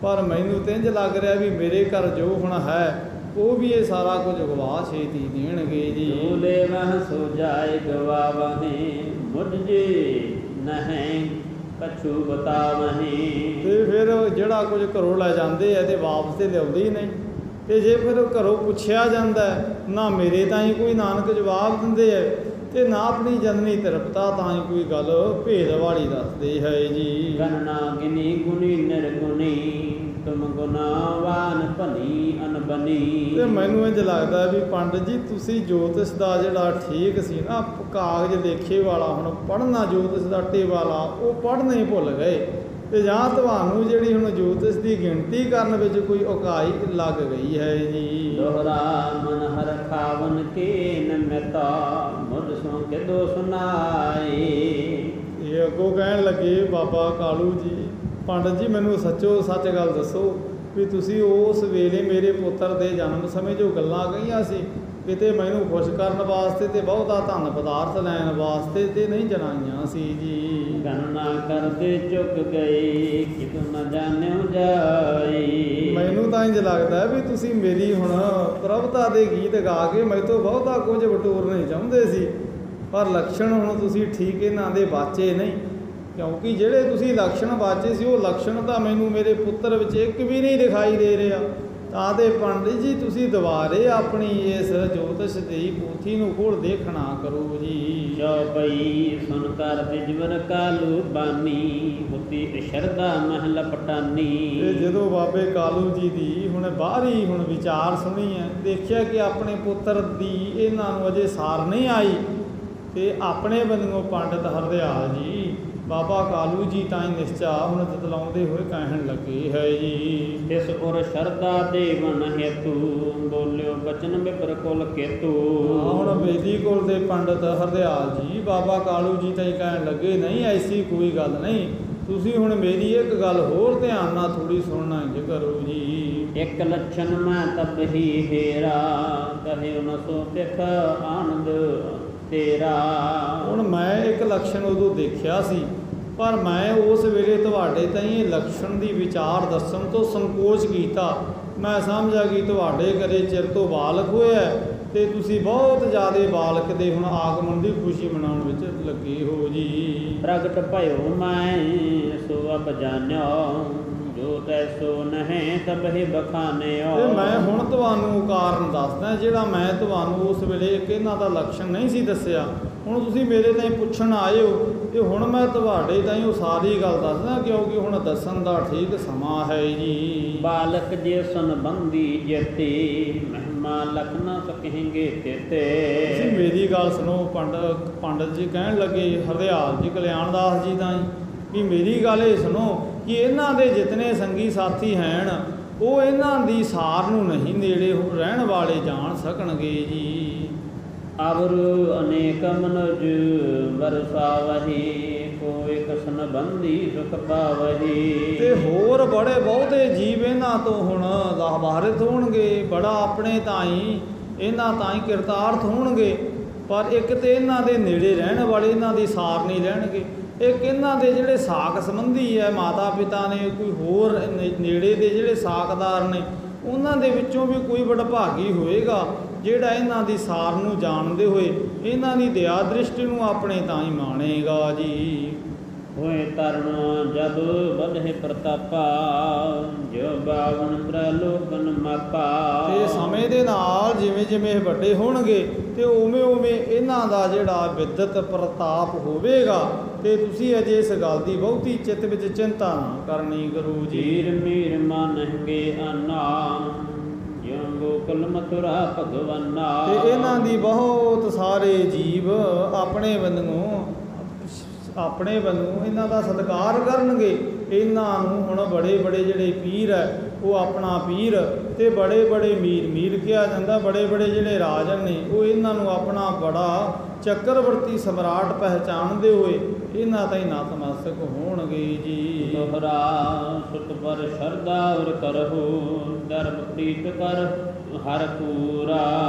S1: ਪਰ ਮੈਨੂੰ ਤਾਂ ਇੰਝ ਲੱਗ ਰਿਹਾ ਵੀ ਮੇਰੇ ਘਰ ਜੋ ਹੁਣ ਹੈ ਉਹ ਵੀ ਇਹ ਸਾਰਾ ਕੁਝ ਗਵਾ ਛੇਤੀ ਦੇਣਗੇ ਜੀ।
S2: ਝੂਲੇ ਵਹ ਸੋ ਜਾਏ ਗਵਾਵਹੀਂ ਮੁਝ ਜੀ ਨਹੀਂ ਕਛੂ ਬਤਾਵਹੀਂ।
S1: ਤੇ ਫਿਰ ਜਿਹੜਾ ਕੁਝ ਘਰੋਂ ਲੈ ਜਾਂਦੇ ਆ ਤੇ ਵਾਪਸ ਤੇ ਲਿਆਉਂਦੇ ਹੀ ਨਹੀਂ। ਤੇ ਜੇ ਫਿਰ ਘਰੋਂ ਪੁੱਛਿਆ ਜਾਂਦਾ ਨਾ ਮੇਰੇ ਤਾਂ ਹੀ ਕੋਈ ਨਾਨਕ ਜਵਾਬ ਦਿੰਦੇ ਆ ਤੇ ਨਾ ਆਪਣੀ ਜਨਨੀ ਤ੍ਰਿਪਤਾ ਤਾਂ ਹੀ ਕੋਈ ਗੱਲ ਭੇਦ ਵਾਲੀ ਦੱਸਦੇ ਹੈ ਜੀ।
S2: ਗਣਨਾ ਗਿਨੀ ਗੁਣੀ ਨਿਰਗੁਣੀ ਤੁਮ ਗੁਨਾਵਾਨ ਭਲੀ ਅਨਬਨੀ।
S1: ਤੇ ਮੈਨੂੰ ਇੰਝ ਲੱਗਦਾ ਵੀ ਪੰਡਤ ਜੀ ਤੁਸੀਂ ਜੋਤਿਸ਼ ਦਾ ਜਿਹੜਾ ਠੀਕ ਸੀ ਨਾ ਕਾਗਜ਼ ਲੇਖੇ ਵਾਲਾ, ਹੁਣ ਪੜ੍ਹਨਾ ਜੋਤਿਸ਼ ਦਾ ਟੇ ਵਾਲਾ ਉਹ ਪੜ੍ਹਨਾ ਹੀ ਭੁੱਲ ਗਏ ਤੇ ਜਾਂ ਤੁਹਾਨੂੰ ਜਿਹੜੀ ਹੁਣ ਜੋਤਿਸ਼ ਦੀ ਗਿਣਤੀ ਕਰਨ ਵਿੱਚ ਕੋਈ ਔਕਾਈ ਲੱਗ ਗਈ ਹੈ ਜੀ।
S2: ਦੋਹਰਾ ਮਨ ਹਰ ਖਾਵਨ ਕੇ ਨਮਤਾ ਮੁਝ ਸੋ ਕੇ ਦੋ ਸੁਨਾਏ।
S1: ਇਹ ਅੱਗੋਂ ਕਹਿਣ ਲੱਗੇ ਬਾਬਾ ਕਾਲੂ ਜੀ, ਪੰਡਤ ਜੀ ਮੈਨੂੰ ਸੱਚੋ ਸੱਚ ਗੱਲ ਦੱਸੋ ਵੀ ਤੁਸੀਂ ਉਸ ਵੇਲੇ ਮੇਰੇ ਪੁੱਤਰ ਦੇ ਜਨਮ ਸਮੇਂ ਜੋ ਗੱਲਾਂ ਕਹੀਆਂ ਸੀ ਕਿਤੇ ਮੈਨੂੰ ਖੁਸ਼ ਕਰਨ ਵਾਸਤੇ ਤੇ ਬਹੁਤਾ ਧਨ ਪਦਾਰਥ ਲੈਣ ਵਾਸਤੇ ਤੇ ਨਹੀਂ ਜਣਾਈਆਂ ਸੀ ਜੀ।
S2: ਗਣਨਾ ਕਰਦੇ ਚੁੱਕ ਗਏ ਕਿਤੋਂ ਨ ਜਾਣਿਓ ਜਾਈ।
S1: ਮੈਨੂੰ ਤਾਂ ਇੰਝ ਲੱਗਦਾ ਵੀ ਤੁਸੀਂ ਮੇਰੀ ਹੁਣ ਪ੍ਰਭਤਾ ਦੇ ਗੀਤ ਗਾ ਕੇ ਮੇਰੇ ਤੋਂ ਬਹੁਤਾ ਕੁਝ ਬਟੋਰ ਨਹੀਂ ਚਾਹੁੰਦੇ ਸੀ, ਪਰ ਲੱਛਣ ਹੁਣ ਤੁਸੀਂ ਠੀਕ ਇਹਨਾਂ ਦੇ ਬਾਚੇ ਨਹੀਂ, ਕਿਉਂਕਿ ਜਿਹੜੇ ਤੁਸੀਂ ਲੱਛਣ ਬਾਚੇ ਸੀ ਉਹ ਲੱਛਣ ਤਾਂ ਮੈਨੂੰ ਮੇਰੇ ਪੁੱਤਰ ਵਿੱਚ ਇੱਕ ਵੀ ਨਹੀਂ ਦਿਖਾਈ ਦੇ ਰਿਹਾ। ਤਾਂ ਤੇ ਪੰਡਿਤ ਜੀ ਤੁਸੀਂ ਦੁਬਾਰੇ ਆਪਣੀ ਇਸ ਜੋਤਿਸ਼ ਦੀ ਪੋਥੀ ਨੂੰ ਖੋਲ ਦੇਖਣਾ ਕਰੋ ਜੀ।
S2: ਜੋ ਪਈ ਸੁਨ ਕਰ ਬਿਜਵਰ ਕਾਲੂ ਬਾਨੀ ਹੁਤੀ ਸ਼ਰਦਾ ਮਹਿਲ ਪਟਾਨੀ।
S1: ਤੇ ਜਦੋਂ ਬਾਬੇ ਕਾਲੂ ਜੀ ਦੀ ਹੁਣ ਬਾਹਰੀ ਹੁਣ ਵਿਚਾਰ ਸੁਣੀ ਹੈ, ਦੇਖਿਆ ਕਿ ਆਪਣੇ ਪੁੱਤਰ ਦੀ ਇਹਨਾਂ ਨੂੰ ਅਜੇ ਸਾਰ ਨਹੀਂ ਆਈ ਤੇ ਆਪਣੇ ਬੰਨੋਂ ਪੰਡਿਤ ਹਰਦਿਆਲ ਜੀ ਬਾਬਾ ਕਾਲੂ ਜੀ ਤਾਂ ਹੀ ਨਿਸ਼ਚਾ ਹੁਣ ਜਤਲਾਉਂਦੇ ਹੋਏ ਕਹਿਣ ਲੱਗੇ ਹੈ ਜੀ।
S2: ਇਸ ਉਰ ਸ਼ਰਦਾ ਦੇਵਨ ਹੇਤੂ ਬੋਲਿਓ ਬਚਨ ਬਿਪਰ ਕੁਲ ਕੇਤੂ।
S1: ਹੁਣ ਬੇਦੀ ਕੋਲ ਦੇ ਪੰਡਿਤ ਹਰਦਿਆਲ ਜੀ ਬਾਬਾ ਕਾਲੂ ਜੀ ਤਾਂ ਹੀ ਕਹਿਣ ਲੱਗੇ ਨਹੀਂ ਐਸੀ ਕੋਈ ਗੱਲ ਨਹੀਂ, ਤੁਸੀਂ ਹੁਣ ਮੇਰੀ ਇੱਕ ਗੱਲ ਹੋਰ ਧਿਆਨ ਨਾਲ ਥੋੜੀ ਸੁਣਨਾ ਇੰਝ ਕਰੋ ਜੀ।
S2: ਇੱਕ ਲੱਛਣ ਮੈਂ ਤਬ ਹੀ ਹੇਰਾ ਕਹੇ ਨ ਸੋ ਤਿਖ ਆਨੰਦ ਤੇਰਾ।
S1: ਹੁਣ ਮੈਂ ਇੱਕ ਲੱਛਣ ਉਦੋਂ ਦੇਖਿਆ ਸੀ, ਪਰ ਮੈਂ ਉਸ ਵੇਲੇ ਤੁਹਾਡੇ ਤਾਈਂ ਇਹ ਲੱਛਣ ਦੀ ਵਿਚਾਰ ਦੱਸਣ ਤੋਂ ਸੰਕੋਚ ਕੀਤਾ। ਮੈਂ ਸਮਝਿਆ ਕਿ ਤੁਹਾਡੇ ਘਰੇ ਚਿਰ ਤੋਂ ਬਾਲਕ ਹੋਇਆ ਤੇ ਤੁਸੀਂ ਬਹੁਤ ਜ਼ਿਆਦਾ ਬਾਲਕ ਦੇ ਹੁਣ ਆਗਮਨ ਦੀ ਖੁਸ਼ੀ ਮਨਾਉਣ ਵਿੱਚ ਲੱਗੇ ਹੋ ਜੀ।
S2: ਪ੍ਰਗਟ ਭਇਓ ਮੈਂ ਸੋ ਅਬ ਜਾਣਿਓ ਜੋ ਤੈਸੋ ਨਹੀਂ ਤਬਹਿ ਬਖਾਨਿਓ।
S1: ਤੇ ਮੈਂ ਹੁਣ ਤੁਹਾਨੂੰ ਕਾਰਨ ਦੱਸਦਾ ਜਿਹੜਾ ਮੈਂ ਤੁਹਾਨੂੰ ਉਸ ਵੇਲੇ ਇੱਕ ਇਹਨਾਂ ਦਾ ਲੱਛਣ ਨਹੀਂ ਸੀ ਦੱਸਿਆ। ਹੁਣ ਤੁਸੀਂ ਮੇਰੇ ਤਾਈਂ ਪੁੱਛਣ ਆਏ ਹੋ ਤੇ ਹੁਣ ਮੈਂ ਤੁਹਾਡੇ ਤਾਈਂ ਉਹ ਸਾਰੀ ਗੱਲ ਦੱਸਦਾ, ਕਿਉਂਕਿ ਹੁਣ ਦੱਸਣ ਦਾ ਠੀਕ ਸਮਾਂ ਹੈ ਜੀ।
S2: ਬਾਲਕ ਜੇ ਸੰਬੰਧੀ ਜਤੇ ਮਹਿਮਾ ਲਖ ਨ ਸਕਹਿੰਗੇ ਤੇਤੇ।
S1: ਤੁਸੀਂ ਮੇਰੀ ਗੱਲ ਸੁਣੋ। ਪੰਡਤ ਜੀ ਕਹਿਣ ਲੱਗੇ ਹਰਦਿਆਲ ਜੀ ਕਲਿਆਣ ਦਾਸ ਜੀ ਤਾਈਂ ਵੀ ਮੇਰੀ ਗੱਲ ਇਹ ਸੁਣੋ ਕਿ ਇਹਨਾਂ ਦੇ ਜਿਤਨੇ ਸੰਗੀ ਸਾਥੀ ਹਨ ਉਹ ਇਹਨਾਂ ਦੀ ਸਾਰ ਨੂੰ ਨਹੀਂ ਨੇੜੇ ਰਹਿਣ ਵਾਲੇ ਜਾਣ ਸਕਣਗੇ ਜੀ।
S2: ਅਵਰ ਅਨੇਕ ਮਨੁਜ ਵਰਸਾਵਹੀ ਕੋਈ ਕਸਨ ਬੰਦੀ ਸੁਖ ਪਾਵਹੀ।
S1: ਤੇ ਹੋਰ ਬੜੇ ਬਹੁਤੇ ਜੀਵ ਇਹਨਾਂ ਤੋਂ ਹੁਣ ਲਾਭਾਰਿਤ ਹੋਣਗੇ, ਬੜਾ ਆਪਣੇ ਤਾਈਂ ਇਹਨਾਂ ਤਾਈਂ ਕਿਰਤਾਰਥ ਹੋਣਗੇ, ਪਰ ਇੱਕ ਤੇ ਇਹਨਾਂ ਦੇ ਨੇੜੇ ਰਹਿਣ ਵਾਲੇ ਇਹਨਾਂ ਦੀ ਸਾਰ ਨਹੀਂ ਰਹਿਣਗੇ। ਇੱਕ ਇਹਨਾਂ ਦੇ ਜਿਹੜੇ ਸਾਕ ਸੰਬੰਧੀ ਹੈ ਮਾਤਾ ਪਿਤਾ ਨੇ ਕੋਈ ਹੋਰ ਨੇੜੇ ਦੇ ਜਿਹੜੇ ਸਾਕਦਾਰ ਨੇ ਉਹਨਾਂ ਦੇ ਵਿੱਚੋਂ ਵੀ ਕੋਈ ਵਡਭਾਗੀ ਹੋਏਗਾ ਜਿਹੜਾ ਇਹਨਾਂ ਦੀ ਸਾਰ ਨੂੰ ਜਾਣਦੇ ਹੋਏ ਇਹਨਾਂ ਦੀ ਦਇਆ ਦ੍ਰਿਸ਼ਟੀ ਨੂੰ ਆਪਣੇ ਤਾਂ ਹੀ ਮਾਣੇਗਾ ਜੀ।
S2: ਹੋਏ ਤਰਨ ਜਬ ਵਧੇ ਪ੍ਰਤਾਪਾ ਜੋ ਬਾਵਨ ਪ੍ਰਲੋਕਨ ਮਾਪਾ।
S1: ਤੇ ਸਮੇਂ ਦੇ ਨਾਲ ਜਿਵੇਂ ਜਿਵੇਂ ਇਹ ਵੱਡੇ ਹੋਣਗੇ ਤੇ ਉਵੇਂ ਉਵੇਂ ਇਹਨਾਂ ਦਾ ਜਿਹੜਾ ਵਿਦਤ ਪ੍ਰਤਾਪ ਹੋਵੇਗਾ। ਤੇ ਤੁਸੀਂ ਅਜੇ ਇਸ ਗੱਲ ਦੀ ਬਹੁਤੀ ਚਿੱਤ ਵਿੱਚ ਚਿੰਤਾ ਨਾ ਕਰਨੀ ਗੁਰੂ ਜੀ।
S2: ਜੀਰ ਮੀਰ ਮਾਨਹਿਗੇ ਆਨਾ ਜਿਉ ਗੋਕਲ ਮਥੁਰਾ ਭਗਵਾਨਾ।
S1: ਤੇ ਇਹਨਾਂ ਦੀ ਬਹੁਤ ਸਾਰੇ ਜੀਵ ਆਪਣੇ ਵੱਲੋਂ ਇਹਨਾਂ ਦਾ ਸਤਿਕਾਰ ਕਰਨਗੇ ਇਹਨਾਂ ਨੂੰ ਹੁਣ ਬੜੇ ਬੜੇ ਜਿਹੜੇ ਪੀਰ ਹੈ ਉਹ ਆਪਣਾ ਪੀਰ, ਤੇ ਬੜੇ ਬੜੇ ਮੀਰ ਕਿਹਾ ਜਾਂਦਾ, ਬੜੇ ਬੜੇ ਜਿਹੜੇ ਰਾਜਨ ਨੇ ਉਹ ਇਹਨਾਂ ਨੂੰ ਆਪਣਾ ਬੜਾ ਚੱਕਰਵਰਤੀ ਸਮਰਾਟ ਪਹਿਚਾਣਦੇ ਹੋਏ ਇਹਨਾਂ ਤਾਈਂ ਨਤਮਸਤਕ ਹੋਣਗੇ ਜੀ।
S2: ਦੋਹਰਾ ਸੁਤ ਪਰ ਸ਼ਰਧਾ ਔਰ ਕਰਹੁ ਧਰਮ ਪ੍ਰੀਤ ਕਰ ਹਰ ਪੂਰਾ।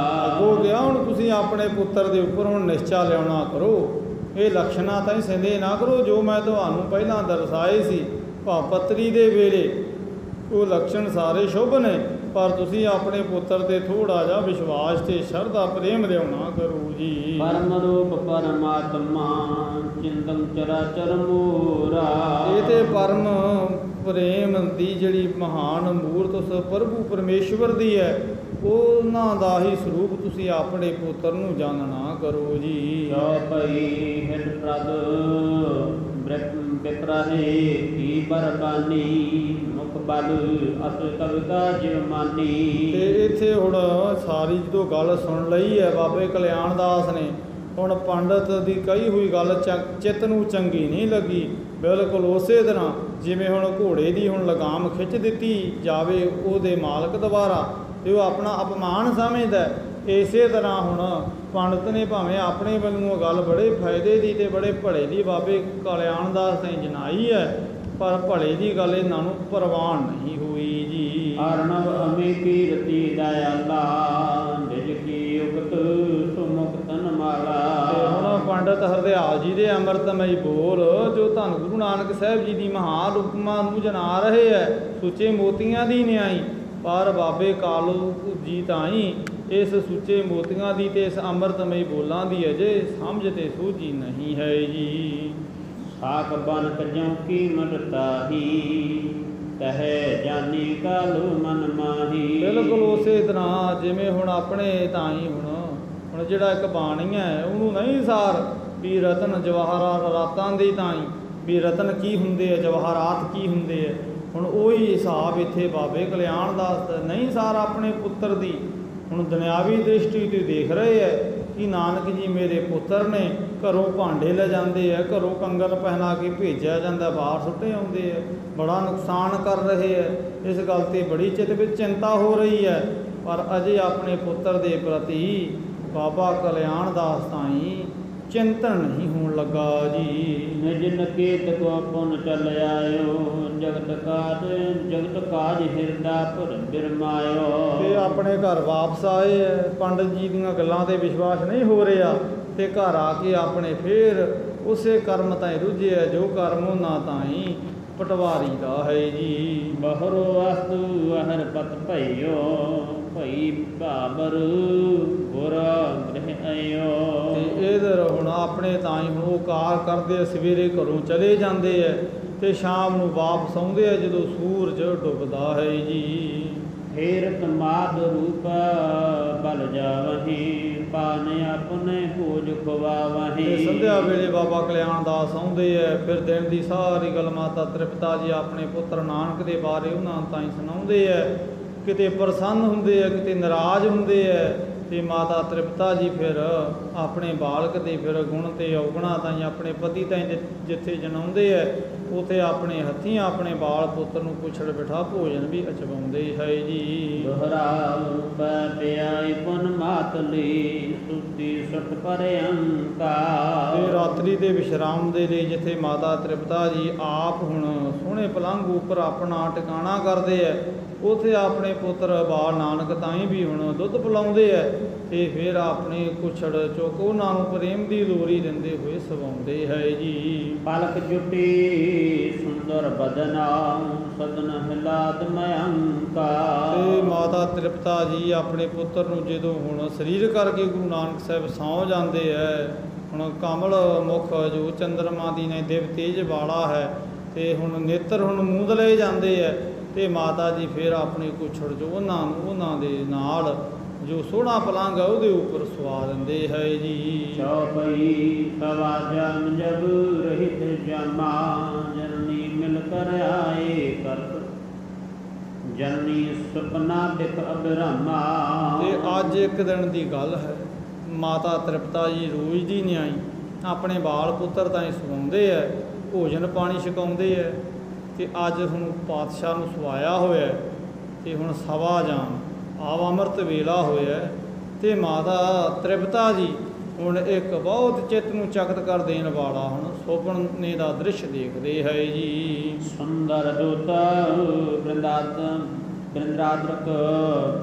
S1: ਅੱਗੋਂ ਗਿਆ ਹੁਣ ਤੁਸੀਂ ਆਪਣੇ ਪੁੱਤਰ ਦੇ ਉੱਪਰ ਹੁਣ ਨਿਸ਼ਚਾ ਲਿਆਉਣਾ ਕਰੋ, ਇਹ ਲਕਸ਼ਣਾਂ ਤਾਈਂ ਸਿੰਦੇ ਨਾ ਕਰੋ ਜੋ ਮੈਂ ਤੁਹਾਨੂੰ ਪਹਿਲਾਂ ਦਰਸਾਏ ਸੀ ਭਾਵਪੱਤਰੀ ਦੇ ਵੇਲੇ। ਉਹ ਲਕਸ਼ਣ ਸਾਰੇ ਸ਼ੁਭ ਨੇ, ਪਰ ਤੁਸੀਂ ਆਪਣੇ ਪੁੱਤਰ ਤੇ ਥੋੜਾ ਜਿਹਾ ਵਿਸ਼ਵਾਸ ਤੇ ਸ਼ਰਧਾ ਪ੍ਰੇਮ ਲਿਆਉਣਾ ਕਰੋ ਜੀ।
S2: ਪਰਮ ਰੂਪ ਪਰਮਾਤਮਾ ਚਿੰਤਨ ਚਰਾਚਰ ਮੂਰਾ।
S1: ਇਹ ਤੇ ਪਰਮ ਪ੍ਰੇਮ ਦੀ ਜਿਹੜੀ ਮਹਾਨ ਮੂਰਤ ਉਸ ਪ੍ਰਭੂ ਪਰਮੇਸ਼ਵਰ ਦੀ ਹੈ, ਉਹਨਾਂ ਦਾ ਹੀ ਸਰੂਪ ਤੁਸੀਂ ਆਪਣੇ ਪੁੱਤਰ ਨੂੰ ਜਾਣਨਾ ਕਰੋ ਜੀ।
S2: ਜੋ ਭਈ ਹਿਤ ਪ੍ਰਦ ਬਿਪਰਾਹੇ ਕੀ ਬਰਬਾਨੀ ਮੁਖ ਬਲ ਅਸ ਕਵਿਤਾ ਜਿਵ ਮਾਨੀ।
S1: ਤੇ ਇੱਥੇ ਹੁਣ ਸਾਰੀ ਜਦੋਂ ਗੱਲ ਸੁਣ ਲਈ ਹੈ ਬਾਬੇ ਕਲਿਆਣ ਦਾਸ ਨੇ, ਹੁਣ ਪੰਡਤ ਦੀ ਕਹੀ ਹੋਈ ਗੱਲ ਚਿੱਤ ਨੂੰ ਚੰਗੀ ਨਹੀਂ ਲੱਗੀ। ਬਿਲਕੁਲ ਉਸੇ ਤਰ੍ਹਾਂ ਜਿਵੇਂ ਹੁਣ ਘੋੜੇ ਦੀ ਹੁਣ ਲਗਾਮ ਖਿੱਚ ਦਿੱਤੀ ਜਾਵੇ ਉਹਦੇ ਮਾਲਕ ਦੁਆਰਾ ਤੇ ਉਹ ਆਪਣਾ ਅਪਮਾਨ ਸਮਝਦਾ, ਇਸੇ ਤਰ੍ਹਾਂ ਹੁਣ ਪੰਡਤ ਨੇ ਭਾਵੇਂ ਆਪਣੇ ਵੱਲੋਂ ਗੱਲ ਬੜੇ ਫਾਇਦੇ ਦੀ ਤੇ ਬੜੇ ਭਲੇ ਦੀ ਬਾਬੇ ਕਲਿਆਣ ਦਾਸ ਨੇ ਜਨਾਈ ਹੈ, ਪਰ ਭਲੇ ਦੀ ਗੱਲ ਇਹਨਾਂ ਨੂੰ ਪ੍ਰਵਾਨ ਨਹੀਂ ਹੋਈ ਜੀ।
S2: ਅਰਣਵ ਅਮੇ ਕੀਰਤੀ ਦਇਆਲਾ ਨਿਜ ਕੀ ਉਕਤ ਸੁਮੁਕਤਨ ਮਾਲਾ।
S1: ਤੇ ਹੁਣ ਪੰਡਤ ਹਰਦਿਆਲ ਜੀ ਦੇ ਅੰਮ੍ਰਿਤਮਈ ਬੋਲ ਜੋ ਧੰਨ ਗੁਰੂ ਨਾਨਕ ਸਾਹਿਬ ਜੀ ਦੀ ਮਹਾਨ ਉਪਮਾ ਨੂੰ ਜਨਾ ਰਹੇ ਹੈ, ਸੁੱਚੇ ਮੋਤੀਆਂ ਦੀ ਨਿਆਈ, ਪਰ ਬਾਬੇ ਕਾਲੂ ਜੀ ਤਾਈਂ ਇਸ ਸੁੱਚੇ ਮੋਤੀਆਂ ਦੀ ਤੇ ਇਸ ਅੰਮ੍ਰਿਤਮਈ ਬੋਲਾਂ ਦੀ ਅਜੇ ਸਮਝ ਤੇ ਸੂਝੀ ਨਹੀਂ ਹੈ ਜੀ।
S2: ਸਾਖ ਬਨ ਕਜੋਂ ਕੀਮਤ ਤਾਹੀ ਕਹੇ ਜਾਨੀ ਕਾਲੂ ਮਨ ਮਾਹੀ।
S1: ਬਿਲਕੁਲ ਉਸੇ ਤਰ੍ਹਾਂ ਜਿਵੇਂ ਹੁਣ ਆਪਣੇ ਤਾਈਂ ਹੁਣ ਜਿਹੜਾ ਇੱਕ ਬਾਣੀ ਹੈ ਉਹਨੂੰ ਨਹੀਂ ਸਾਰ ਵੀ ਰਤਨ ਜਵਾਹਰਾਤ ਰਾਤਾਂ ਦੀ ਤਾਈਂ ਵੀ ਰਤਨ ਕੀ ਹੁੰਦੇ ਆ, ਜਵਾਹਰਾਤ ਕੀ ਹੁੰਦੇ ਆ। ਹੁਣ ਉਹੀ ਹਿਸਾਬ ਇੱਥੇ ਬਾਬੇ ਕਲਿਆਣ ਦਾਸ ਨਹੀਂ ਸਾਰ ਆਪਣੇ ਪੁੱਤਰ ਦੀ ਹੁਣ ਦੁਨਿਆਵੀ ਦ੍ਰਿਸ਼ਟੀ ਤੇ ਦੇਖ ਰਹੇ ਹੈ ਕਿ ਨਾਨਕ ਜੀ ਮੇਰੇ ਪੁੱਤਰ ਨੇ, ਘਰੋਂ ਭਾਂਡੇ ਲੈ ਜਾਂਦੇ ਆ, ਘਰੋਂ ਕੰਗਣ ਪਹਿਨਾ ਕੇ ਭੇਜਿਆ ਜਾਂਦਾ, ਬਾਹਰ ਸੁੱਟੇ ਆਉਂਦੇ ਆ, ਬੜਾ ਨੁਕਸਾਨ ਕਰ ਰਹੇ ਹੈ। ਇਸ ਗੱਲ ਤੇ ਬੜੀ ਚਿੱਤ ਵਿੱਚ ਚਿੰਤਾ ਹੋ ਰਹੀ ਹੈ, ਪਰ ਅਜੇ ਆਪਣੇ ਪੁੱਤਰ ਦੇ ਪ੍ਰਤੀ ਬਾਬਾ ਕਲਿਆਣ ਦਾਸ ਤਾਈਂ ਚਿੰਤਨ ਨਹੀਂ ਹੋਣ ਲੱਗਾ ਜੀ।
S2: ਨਿਜ ਨਕੇਤ ਕੋ ਪੁਨ ਚਲ ਆਇਓ ਜਗਤ ਕਾਜ ਹਿਰਦਾ ਭਰ ਬਿਰਮਾਇਓ।
S1: ਤੇ ਆਪਣੇ ਘਰ ਵਾਪਸ ਆਏ ਹੈ, ਪੰਡਤ ਜੀ ਦੀਆਂ ਗੱਲਾਂ ਤੇ ਵਿਸ਼ਵਾਸ ਨਹੀਂ ਹੋ ਰਿਹਾ ਤੇ ਘਰ ਆ ਕੇ ਆਪਣੇ ਫੇਰ ਉਸੇ ਕਰਮ ਤਾਈਂ ਰੁੱਝਿਆ ਜੋ ਕਰਮ ਉਹਨਾਂ ਤਾਈਂ ਪਟਵਾਰੀ ਦਾ ਹੈ ਜੀ।
S2: ਬਹਰੋ ਵਸਤੂ ਅਹਰ ਪਤ ਭਈਓ ਭਈ ਭਾਬਰ ਗੁਰਾ ਗ੍ਰਹਿ ਆਇਓ।
S1: ਤੇ ਇਧਰ ਹੁਣ ਆਪਣੇ ਤਾਈਂ ਹੁਣ ਉਹ ਕਾਰ ਕਰਦੇ ਸਵੇਰੇ ਘਰੋਂ ਚਲੇ ਜਾਂਦੇ ਹੈ ਤੇ ਸ਼ਾਮ ਨੂੰ ਵਾਪਸ ਆਉਂਦੇ ਆ ਜਦੋਂ ਸੂਰਜ ਡੁੱਬਦਾ ਹੈ ਜੀ।
S2: ਫੇਰਤ ਮਾਦ ਰੂਪ ਬਲ ਜਾਵਹੀ ਪਾਨ ਆਪਣੇ ਭੋਜ ਖਵਾਵਹੀ।
S1: ਤੇ ਸੰਧਿਆ ਵੇਲੇ ਬਾਬਾ ਕਲਿਆਣ ਦਾਸ ਆਉਂਦੇ ਹੈ, ਫਿਰ ਦਿਨ ਦੀ ਸਾਰੀ ਗੱਲ ਮਾਤਾ ਤ੍ਰਿਪਤਾ ਜੀ ਆਪਣੇ ਪੁੱਤਰ ਨਾਨਕ ਦੇ ਬਾਰੇ ਉਹਨਾਂ ਤਾਈਂ ਸੁਣਾਉਂਦੇ ਹੈ। ਕਿਤੇ ਪ੍ਰਸੰਨ ਹੁੰਦੇ ਆ, ਕਿਤੇ ਨਾਰਾਜ਼ ਹੁੰਦੇ ਹੈ, ਤੇ ਮਾਤਾ ਤ੍ਰਿਪਤਾ ਜੀ ਫਿਰ ਆਪਣੇ ਬਾਲਕ ਦੇ ਫਿਰ ਗੁਣ ਤੇ ਔਗੁਣਾ ਤਾਈਂ ਆਪਣੇ ਪਤੀ ਤਾਈਂ ਜਿੱਥੇ ਜਨਾਉਂਦੇ ਹੈ ਉਥੇ ਆਪਣੇ ਹੱਥੀਂ ਆਪਣੇ ਬਾਲ ਪੁੱਤਰ ਨੂੰ ਪੁੱਛੜ ਬਿਠਾ ਭੋਜਨ ਵੀ ਅਚਵਾਉਂਦੇ ਹੈ ਜੀ।
S2: ਦੋਹਰਾ ਪਿਆਈ ਪੁਨ ਮਾਤਲੀ ਸੁਤੀ ਸੁਟ ਪਰ ਅੰਕਾਰ।
S1: ਤੇ ਰਾਤਰੀ ਦੇ ਵਿਸ਼ਰਾਮ ਦੇ ਲਈ ਜਿੱਥੇ ਮਾਤਾ ਤ੍ਰਿਪਤਾ ਜੀ ਆਪ ਹੁਣ ਸੋਹਣੇ ਪਲੰਘ ਉੱਪਰ ਆਪਣਾ ਟਿਕਾਣਾ ਕਰਦੇ ਹੈ, ਉਥੇ ਆਪਣੇ ਪੁੱਤਰ ਬਾਲ ਨਾਨਕ ਤਾਈਂ ਵੀ ਹੁਣ ਦੁੱਧ ਪਿਲਾਉਂਦੇ ਹੈ ਤੇ ਫਿਰ ਆਪਣੇ ਕੁਛੜ ਚੁੱਕ ਉਹਨਾਂ ਨੂੰ ਪ੍ਰੇਮ ਦੀ ਲੋਰੀ ਦਿੰਦੇ ਹੋਏ ਸਵਾਉਂਦੇ ਹੈ ਜੀ।
S2: ਪਲਕ ਜੁਟੀ ਸੁੰਦਰ ਬਦਨਾ ਸਦਨ ਹਿਲਾਦ ਮਯੰਕਾ।
S1: ਤੇ ਮਾਤਾ ਤ੍ਰਿਪਤਾ ਜੀ ਆਪਣੇ ਪੁੱਤਰ ਨੂੰ ਜਦੋਂ ਹੁਣ ਸਰੀਰ ਕਰਕੇ ਗੁਰੂ ਨਾਨਕ ਸਾਹਿਬ ਸੌਂ ਜਾਂਦੇ ਹੈ, ਹੁਣ ਕਮਲ ਮੁਖ ਜੋ ਚੰਦਰਮਾ ਦੀ ਨੇ ਦਿਵ ਤੇਜ ਵਾਲਾ ਹੈ ਤੇ ਹੁਣ ਨੇਤਰ ਹੁਣ ਮੂੰਦਲੇ ਜਾਂਦੇ ਹੈ ਤੇ ਮਾਤਾ ਜੀ ਫਿਰ ਆਪਣੇ ਕੁਛੜ ਜੋ ਉਹਨਾਂ ਦੇ ਨਾਲ ਜੋ ਸੋਹਣਾ ਪਲੰਘ ਹੈ ਉਹਦੇ ਉੱਪਰ ਸਵਾ ਦਿੰਦੇ ਹੈ ਜੀ।
S2: ਚੌਪਈ ਸਵਾ ਜਨ ਜਬ ਰਹਿਤ ਜਮਾ ਜਨਨੀ ਮਿਲ ਕਰ ਆਏ ਕਰ ਜਨਨੀ ਸੁਪਨਾ ਬਿਕ ਅਬਰਮਾ।
S1: ਤੇ ਅੱਜ ਇੱਕ ਦਿਨ ਦੀ ਗੱਲ ਹੈ, ਮਾਤਾ ਤ੍ਰਿਪਤਾ ਜੀ ਰੋਜ਼ ਦੀ ਨਿਆਈ ਆਪਣੇ ਬਾਲ ਪੁੱਤਰ ਤਾਈਂ ਸਵਾਉਂਦੇ ਹੈ, ਭੋਜਨ ਪਾਣੀ ਛਕਾਉਂਦੇ ਹੈ ਤੇ ਅੱਜ ਹੁਣ ਪਾਤਸ਼ਾਹ ਨੂੰ ਸਵਾਇਆ ਹੋਇਆ ਤੇ ਹੁਣ ਸਵਾ ਜਾਣ ਆਵ ਅੰਮ੍ਰਿਤ ਵੇਲਾ ਹੋਇਆ ਤੇ ਮਾਤਾ ਤ੍ਰਿਪਤਾ ਜੀ ਹੁਣ ਇੱਕ ਬਹੁਤ ਚਿੱਤ ਨੂੰ ਚਕਿਤ ਕਰ ਦੇਣ ਵਾਲਾ ਹੁਣ ਸੁਪਨੇ ਦਾ ਦ੍ਰਿਸ਼ ਦੇਖਦੇ ਹੈ ਜੀ।
S2: ਸੁੰਦਰ ਦੂਤਾ ਬ੍ਰਿੰਦਾਦਰਕ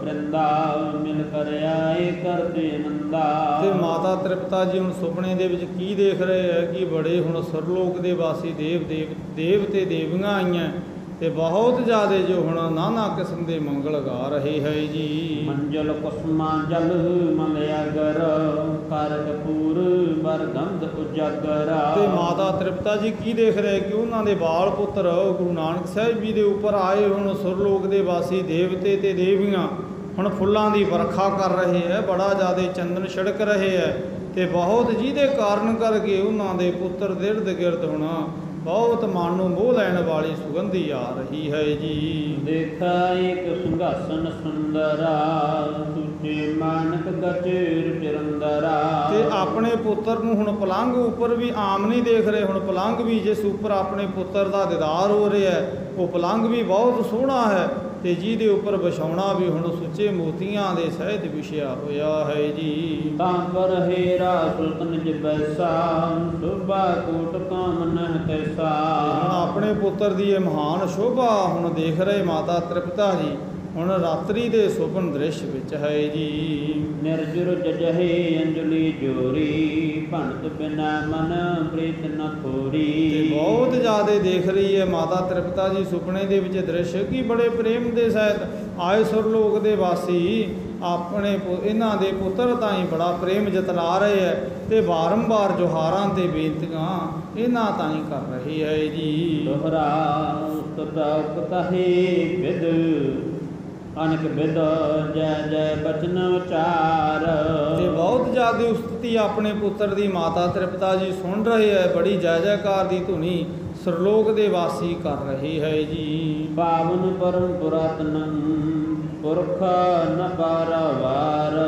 S2: ਬ੍ਰਿੰਦਾ ਮਿਲ ਕਰ ਆਏ ਕਰਦੇ ਨੰਦਾ।
S1: ਤੇ ਮਾਤਾ ਤ੍ਰਿਪਤਾ ਜੀ ਹੁਣ ਸੁਪਨੇ ਦੇ ਵਿੱਚ ਕੀ ਦੇਖ ਰਹੇ ਹੈ ਕਿ ਬੜੇ ਹੁਣ ਸਰਲੋਕ ਦੇ ਵਾਸੀ ਦੇਵ ਤੇ ਦੇਵੀਆਂ ਆਈਆਂ ਤੇ ਬਹੁਤ ਜ਼ਿਆਦਾ ਜੋ ਹੁਣ ਨਾਨਾ ਕਿਸਮ ਦੇ ਮੰਗਲ ਗਾ ਰਹੇ ਹੈ ਜੀ।
S2: ਮੰਜਲ ਕੁਸਮਾ ਜਲ ਮਲਿਆਗਰ ਕਰ ਕਪੂਰ ਬਰਗੰਧ ਉਜਾਗਰ।
S1: ਤੇ ਮਾਤਾ ਤ੍ਰਿਪਤਾ ਜੀ ਕੀ ਦੇਖ ਰਹੇ ਕਿ ਉਹਨਾਂ ਦੇ ਬਾਲ ਪੁੱਤਰ ਗੁਰੂ ਨਾਨਕ ਸਾਹਿਬ ਜੀ ਦੇ ਉੱਪਰ ਆਏ ਹੁਣ ਸੁਰਲੋਕ ਦੇ ਵਾਸੀ ਦੇਵਤੇ ਤੇ ਦੇਵੀਆਂ ਹੁਣ ਫੁੱਲਾਂ ਦੀ ਵਰਖਾ ਕਰ ਰਹੇ ਹੈ, ਬੜਾ ਜ਼ਿਆਦਾ ਚੰਦਨ ਛਿੜਕ ਰਹੇ ਹੈ ਤੇ ਬਹੁਤ ਜਿਹਦੇ ਕਾਰਨ ਕਰਕੇ ਉਹਨਾਂ ਦੇ ਪੁੱਤਰ ਦਿਰਦ ਗਿਰਦ ਹੋਣਾ ਬਹੁਤ ਮਨ ਨੂੰ ਮੋਹ ਲੈਣ ਵਾਲੀ ਸੁਗੰਧੀ ਆ ਰਹੀ ਹੈ ਜੀ।
S2: ਦੇਖਾ ਇੱਕ ਸਿੰਘਾਸਨ ਸੁੰਦਰਾ ਸੁਚੇ ਮਾਨਕ ਗਚੇਰ ਚਰੰਦਰਾ।
S1: ਤੇ ਆਪਣੇ ਪੁੱਤਰ ਨੂੰ ਹੁਣ ਪਲੰਘ ਉੱਪਰ ਵੀ ਆਮ ਨਹੀਂ ਦੇਖ ਰਹੇ, ਹੁਣ ਪਲੰਘ ਵੀ ਜਿਸ ਉੱਪਰ ਆਪਣੇ ਪੁੱਤਰ ਦਾ ਦੀਦਾਰ ਹੋ ਰਿਹਾ ਹੈ ਉਹ ਪਲੰਘ ਵੀ ਬਹੁਤ ਸੋਹਣਾ ਹੈ ਤੇ ਜਿਹਦੇ ਉੱਪਰ ਵਿਛਾਉਣਾ ਵੀ ਹੁਣ ਸੁੱਚੇ ਮੋਤੀਆਂ ਦੇ ਸਹਿਤ ਵਿਛਿਆ ਹੋਇਆ ਹੈ ਜੀ।
S2: ਤਾਂ ਪਰ ਹੇਰਾ ਸੁਲਤਨ ਜਬੈਸਾ ਸੁਭਾ ਕੋਟ ਕਾਮ ਨਹਿ ਤੈਸਾ।
S1: ਹੁਣ ਆਪਣੇ ਪੁੱਤਰ ਦੀ ਇਹ ਮਹਾਨ ਸ਼ੋਭਾ ਹੁਣ ਦੇਖ ਰਹੇ ਮਾਤਾ ਤ੍ਰਿਪਤਾ ਜੀ ਹੁਣ ਰਾਤਰੀ ਦੇ ਸੁਪਨ ਦ੍ਰਿਸ਼ ਵਿੱਚ ਹੈ ਜੀ।
S2: ਨਿਰਜੁਰ ਜਜਹੇ ਅੰਜਲੀ ਜੋਰੀ ਭੰਤ ਬਿਨਾ ਮਨ ਪ੍ਰੀਤ ਨ ਥੋਰੀ।
S1: ਤੇ ਬਹੁਤ ਜ਼ਿਆਦਾ ਦੇਖ ਰਹੀ ਹੈ ਮਾਤਾ ਤ੍ਰਿਪਤਾ ਜੀ ਸੁਪਨੇ ਦੇ ਵਿੱਚ ਦ੍ਰਿਸ਼ ਕਿ ਬੜੇ ਪ੍ਰੇਮ ਦੇ ਸਹਿਤ ਆਏ ਸੁਰਲੋਕ ਦੇ ਵਾਸੀ ਆਪਣੇ ਇਹਨਾਂ ਦੇ ਪੁੱਤਰ ਤਾਈਂ ਬੜਾ ਪ੍ਰੇਮ ਜਤਲਾ ਰਹੇ ਹੈ ਤੇ ਬਾਰੰਬਾਰ ਜੋਹਾਰਾਂ ਤੇ ਬੇਨਤੀਆਂ ਇਹਨਾਂ ਤਾਈਂ ਕਰ ਰਹੇ ਹੈ ਜੀ।
S2: ਦੋਹਰਾ ਉਸਤਤ ਕਹੇ ਵਿਦ ਅਨਕ ਬਿਦ ਜੈ ਜੈ ਬਚਨ ਉਚਾਰ।
S1: ਤੇ ਬਹੁਤ ਜ਼ਿਆਦਾ ਉਸਤਤੀ ਆਪਣੇ ਪੁੱਤਰ ਦੀ ਮਾਤਾ ਤ੍ਰਿਪਤਾ ਜੀ ਸੁਣ ਰਹੇ ਹੈ, ਬੜੀ ਜੈ ਜੈਕਾਰ ਦੀ ਧੁਨੀ ਸਰਲੋਕ ਦੇ ਵਾਸੀ ਕਰ ਰਹੀ ਹੈ ਜੀ।
S2: ਪਾਵਨ ਪਰਮ ਪੁਰਾਤਨ ਪੁਰਖ ਨ ਪਾਰਵਾਰ।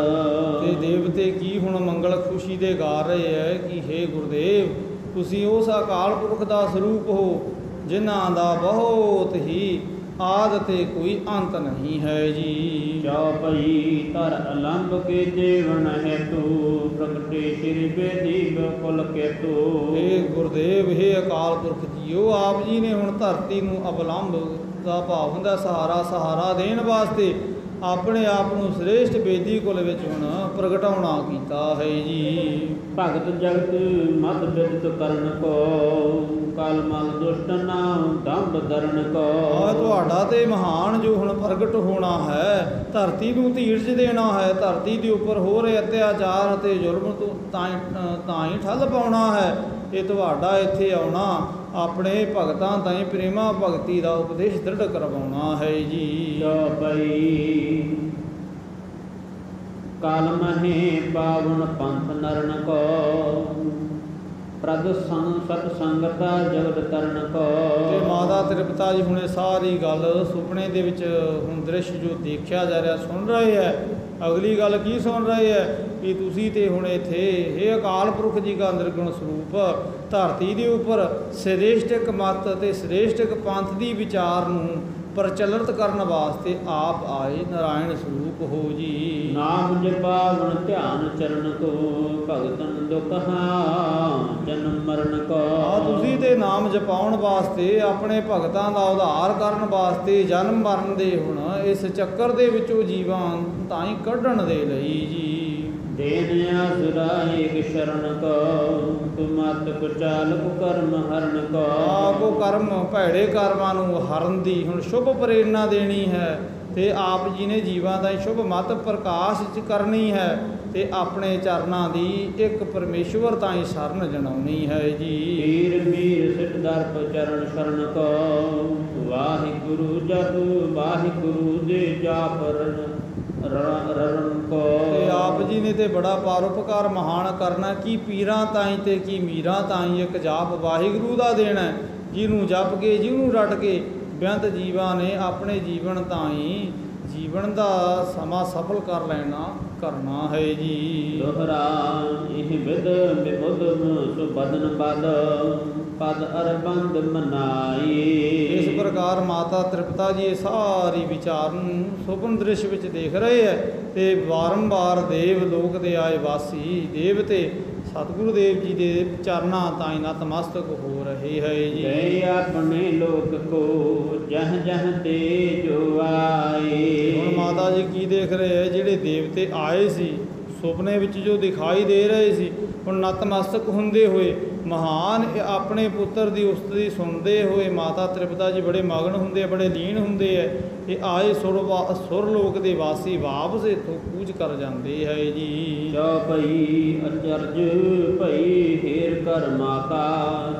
S1: ਤੇ ਦੇਵਤੇ ਕੀ ਹੁਣ ਮੰਗਲ ਖੁਸ਼ੀ ਦੇ ਗਾ ਰਹੇ ਹੈ ਕਿ ਹੇ ਗੁਰਦੇਵ ਤੁਸੀਂ ਉਸ ਅਕਾਲ ਪੁਰਖ ਦਾ ਸਰੂਪ ਹੋ ਜਿਨ੍ਹਾਂ ਦਾ ਬਹੁਤ ਹੀ ਆਦਿ ਤੇ ਕੋਈ ਅੰਤ ਨਹੀਂ ਹੈ ਜੀ।
S2: ਚੌਪਈ ਧਰ ਅਲੰਬ ਕੇ ਜੀਵਨ ਹੈਤੂ ਪ੍ਰਗਟੇ ਸ੍ਰੀ ਬੇਦੀ ਬਕੁਲ ਕੇਤੂ।
S1: ਹੇ ਗੁਰਦੇਵ ਹੇ ਅਕਾਲ ਪੁਰਖ ਜੀਓ ਆਪ ਜੀ ਨੇ ਹੁਣ ਧਰਤੀ ਨੂੰ ਅਵਲੰਬ ਦਾ ਭਾਵ ਹੁੰਦਾ ਸਹਾਰਾ ਦੇਣ ਵਾਸਤੇ ਆਪਣੇ ਆਪ ਨੂੰ ਸ੍ਰੇਸ਼ਟ ਬੇਦੀ ਕੁਲ ਵਿੱਚ ਹੁਣ ਪ੍ਰਗਟਾਉਣਾ ਕੀਤਾ ਹੈ ਜੀ।
S2: ਭਗਤ ਜਗਤ ਮਤ ਬਿਦਤ ਕਰਨ ਕੋ ਕਲ ਮਲ ਦੁਸ਼ਟ ਨਾਮ ਦੰਭ ਦਰਨ ਕੋ।
S1: ਤੁਹਾਡਾ ਤੇ ਮਹਾਨ ਜੋ ਹੁਣ ਪ੍ਰਗਟ ਹੋਣਾ ਹੈ ਧਰਤੀ ਨੂੰ ਧੀਰਜ ਦੇਣਾ ਹੈ, ਧਰਤੀ ਦੇ ਉੱਪਰ ਹੋ ਰਹੇ ਅਤਿਆਚਾਰ ਅਤੇ ਜ਼ੁਲਮ ਤੋਂ ਤਾਂ ਹੀ ਠੱਲ ਪਾਉਣਾ ਹੈ। ਇਹ ਤੁਹਾਡਾ ਇੱਥੇ ਆਉਣਾ ਆਪਣੇ ਭਗਤਾਂ ਤਾਈਂ ਪ੍ਰੇਮਾ ਭਗਤੀ ਦਾ ਉਪਦੇਸ਼ ਦ੍ਰਿੜ ਕਰਵਾਉਣਾ ਹੈ ਜੀ।
S2: ਪਈ ਕਾਲ ਮਹੇ ਪਾਵਨ ਪੰਥ ਨਰਨ ਕੋ ਪ੍ਰਦ ਸਤ ਸੰਗਤਾ ਜਗਤ ਤਰਨ ਕੋ।
S1: ਤੇ ਮਾਤਾ ਤ੍ਰਿਪਤਾ ਜੀ ਹੁਣੇ ਸਾਰੀ ਗੱਲ ਸੁਪਨੇ ਦੇ ਵਿੱਚ ਹੁਣ ਦ੍ਰਿਸ਼ ਜੋ ਦੇਖਿਆ ਜਾ ਰਿਹਾ ਸੁਣ ਰਹੇ ਹੈ। ਅਗਲੀ ਗੱਲ ਕੀ ਸੁਣ ਰਹੇ ਹੈ ਕਿ ਤੁਸੀਂ ਤੇ ਹੁਣ ਇੱਥੇ ਇਹ ਅਕਾਲ ਪੁਰਖ ਜੀ ਦਾ ਨਿਰਗੁਣ ਸਰੂਪ ਧਰਤੀ ਦੇ ਉੱਪਰ ਸ੍ਰੇਸ਼ਟਕ ਮਤ ਅਤੇ ਸ੍ਰੇਸ਼ਟਕ ਪੰਥ ਦੀ ਵਿਚਾਰ ਨੂੰ ਪ੍ਰਚਲਿਤ ਕਰਨ ਵਾਸਤੇ ਆਪ ਆਏ ਨਾਰਾਇਣ ਸਰੂਪ ਹੋ ਜੀ।
S2: ਨਾਮ ਜਪਾਵਨ ਧਿਆਨ ਚਰਨ ਕੋ ਭਗਤਨ ਦੁਖ ਜਨਮ ਮਰਨ ਕੋ।
S1: ਤੁਸੀਂ ਤੇ ਨਾਮ ਜਪਾਉਣ ਵਾਸਤੇ ਆਪਣੇ ਭਗਤਾਂ ਦਾ ਉਧਾਰ ਕਰਨ ਵਾਸਤੇ ਜਨਮ ਮਰਨ ਦੇ ਹੁਣ ਇਸ ਚੱਕਰ ਦੇ ਵਿੱਚੋਂ ਜੀਵਾਂ ਤਾਈਂ ਕੱਢਣ ਦੇ ਲਈ ਜੀ।
S2: ਦੇਨ ਆਸਰਾ ਏਕ ਸ਼ਰਨ ਕੋ ਤੁਮਤ ਕੁਚਾਲ ਕੁਕਰਮ ਹਰਨ ਕੋ।
S1: ਆਪੋ ਕਰਮ ਭੈੜੇ ਕਰਮਾਂ ਨੂੰ ਹਰਨ ਦੀ ਹੁਣ ਸ਼ੁਭ ਪ੍ਰੇਰਣਾ ਦੇਣੀ ਹੈ ਤੇ ਆਪ ਜੀ ਨੇ ਜੀਵਾਂ ਦਾ ਸ਼ੁਭ ਮਤ ਪ੍ਰਕਾਸ਼ ਚ ਕਰਨੀ ਹੈ ਤੇ ਆਪਣੇ ਚਰਨਾਂ ਦੀ ਇੱਕ ਪਰਮੇਸ਼ਵਰ ਤਾਈਂ ਸ਼ਰਨ ਜਣਾਉਣੀ ਹੈ ਜੀ।
S2: ਵੀਰ ਵੀਰ ਸਿਟ ਦਰਪ ਚਰਨ ਸ਼ਰਨ ਕੋ ਵਾਹਿਗੁਰੂ ਜਪ ਵਾਹਿਗੁਰੂ ਦੇ ਜਾਪ ਰਰਨ ਕੋ।
S1: ਤੇ ਆਪ ਜੀ ਨੇ ਤੇ ਬੜਾ ਪਰਉਪਕਾਰ ਮਹਾਨ ਕਰਨਾ ਕਿ ਪੀਰਾਂ ਤਾਈਂ ਤੇ ਕੀ ਮੀਰਾਂ ਤਾਈਂ ਇੱਕ ਜਾਪ ਵਾਹਿਗੁਰੂ ਦਾ ਦੇਣਾ ਜਿਹਨੂੰ ਜਪ ਕੇ ਜਿਹਨੂੰ ਰਟ ਕੇ ਬੇਅੰਤ ਜੀਵਾਂ ਨੇ ਆਪਣੇ ਜੀਵਨ ਤਾਈਂ ਜੀਵਨ ਦਾ ਸਮਾਂ ਸਫਲ ਕਰ ਲੈਣਾ ਕਰਨਾ ਹੈ ਜੀ।
S2: ਦੋਹਰਾ ਇਹ ਵਿਦ ਵਿਬੁਧ ਸੁਬਦਨ ਬਦ ਪਦ ਅਰਬੰਦ ਮਨਾਈ।
S1: ਇਸ ਪ੍ਰਕਾਰ ਮਾਤਾ ਤ੍ਰਿਪਤਾ ਜੀ ਇਹ ਸਾਰੀ ਵਿਚਾਰ ਨੂੰ ਸੁਪਨ ਦ੍ਰਿਸ਼ ਵਿੱਚ ਦੇਖ ਰਹੇ ਹੈ ਤੇ ਵਾਰੰਵਾਰ ਦੇਵ ਲੋਕ ਦੇ ਆਏ ਵਾਸੀ ਦੇਵਤੇ ਸਤਿਗੁਰੂ ਦੇਵ ਜੀ ਦੇ ਚਰਨਾਂ ਤਾਈਂ ਨਤਮਸਤਕ ਹੋ ਰਹੇ ਹੈ ਜੀ।
S2: ਗਏ ਆਪਣੇ ਲੋਕ ਕੋ ਜਹ ਜਹ ਤੇ ਜੋ ਆਏ।
S1: ਹੁਣ ਮਾਤਾ ਜੀ ਕੀ ਦੇਖ ਰਹੇ ਹੈ? ਜਿਹੜੇ ਦੇਵਤੇ ਆਏ ਸੀ ਸੁਪਨੇ ਵਿੱਚ ਜੋ ਦਿਖਾਈ ਦੇ ਰਹੇ ਸੀ, ਹੁਣ ਨਤਮਸਤਕ ਹੁੰਦੇ ਹੋਏ ਮਹਾਨ ਆਪਣੇ ਪੁੱਤਰ ਦੀ ਉਸਤਤੀ ਸੁਣਦੇ ਹੋਏ ਮਾਤਾ ਤ੍ਰਿਪਤਾ ਜੀ ਬੜੇ ਮਗਨ ਹੁੰਦੇ ਆ, ਬੜੇ ਲੀਨ ਹੁੰਦੇ ਹੈ। ਇਹ ਆਏ ਸੁਰ ਲੋਕ ਦੇ ਵਾਸੀ ਵਾਪਸ ਇੱਥੋਂ ਕੂਚ ਕਰ ਜਾਂਦੇ ਹੈ ਜੀ।
S2: ਚੌਪਈ ਅਚਰਜ ਭਈ ਹੀਰ ਕਰ ਮਾਤਾ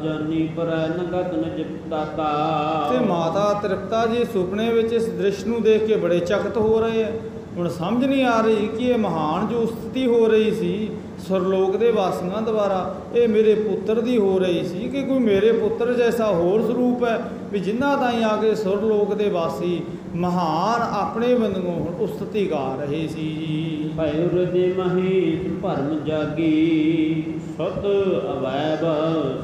S2: ਜਾਨੀ ਪਰ ਨਗਤ ਨਿਜ ਦਾਤਾ।
S1: ਤੇ ਮਾਤਾ ਤ੍ਰਿਪਤਾ ਜੀ ਸੁਪਨੇ ਵਿੱਚ ਇਸ ਦ੍ਰਿਸ਼ ਨੂੰ ਦੇਖ ਕੇ ਬੜੇ ਚਕਿਤ ਹੋ ਰਹੇ ਹੈ। ਹੁਣ ਸਮਝ ਨਹੀਂ ਆ ਰਹੀ ਕਿ ਇਹ ਮਹਾਨ ਜੋ ਸਥਿਤੀ ਹੋ ਰਹੀ ਸੀ ਸੁਰਲੋਕ ਦੇ ਵਾਸੀਆਂ ਦੁਆਰਾ, ਇਹ ਮੇਰੇ ਪੁੱਤਰ ਦੀ ਹੋ ਰਹੀ ਸੀ ਕਿ ਕੋਈ ਮੇਰੇ ਪੁੱਤਰ ਜੈਸਾ ਹੋਰ ਸਰੂਪ ਹੈ ਵੀ ਜਿਨ੍ਹਾਂ ਤਾਈਂ ਆ ਕੇ ਸੁਰਲੋਕ ਦੇ ਵਾਸੀ ਮਹਾਨ ਆਪਣੇ ਬੰਦਗੋਂ ਹੁਣ ਉਸਤਤੀ ਗਾ ਰਹੇ ਸੀ ਜੀ।
S2: ਭੈਰ ਦੇ ਮਹੇਸ਼ ਭਰਮ ਜਾਗੀ ਸਤ ਅਵੈਬ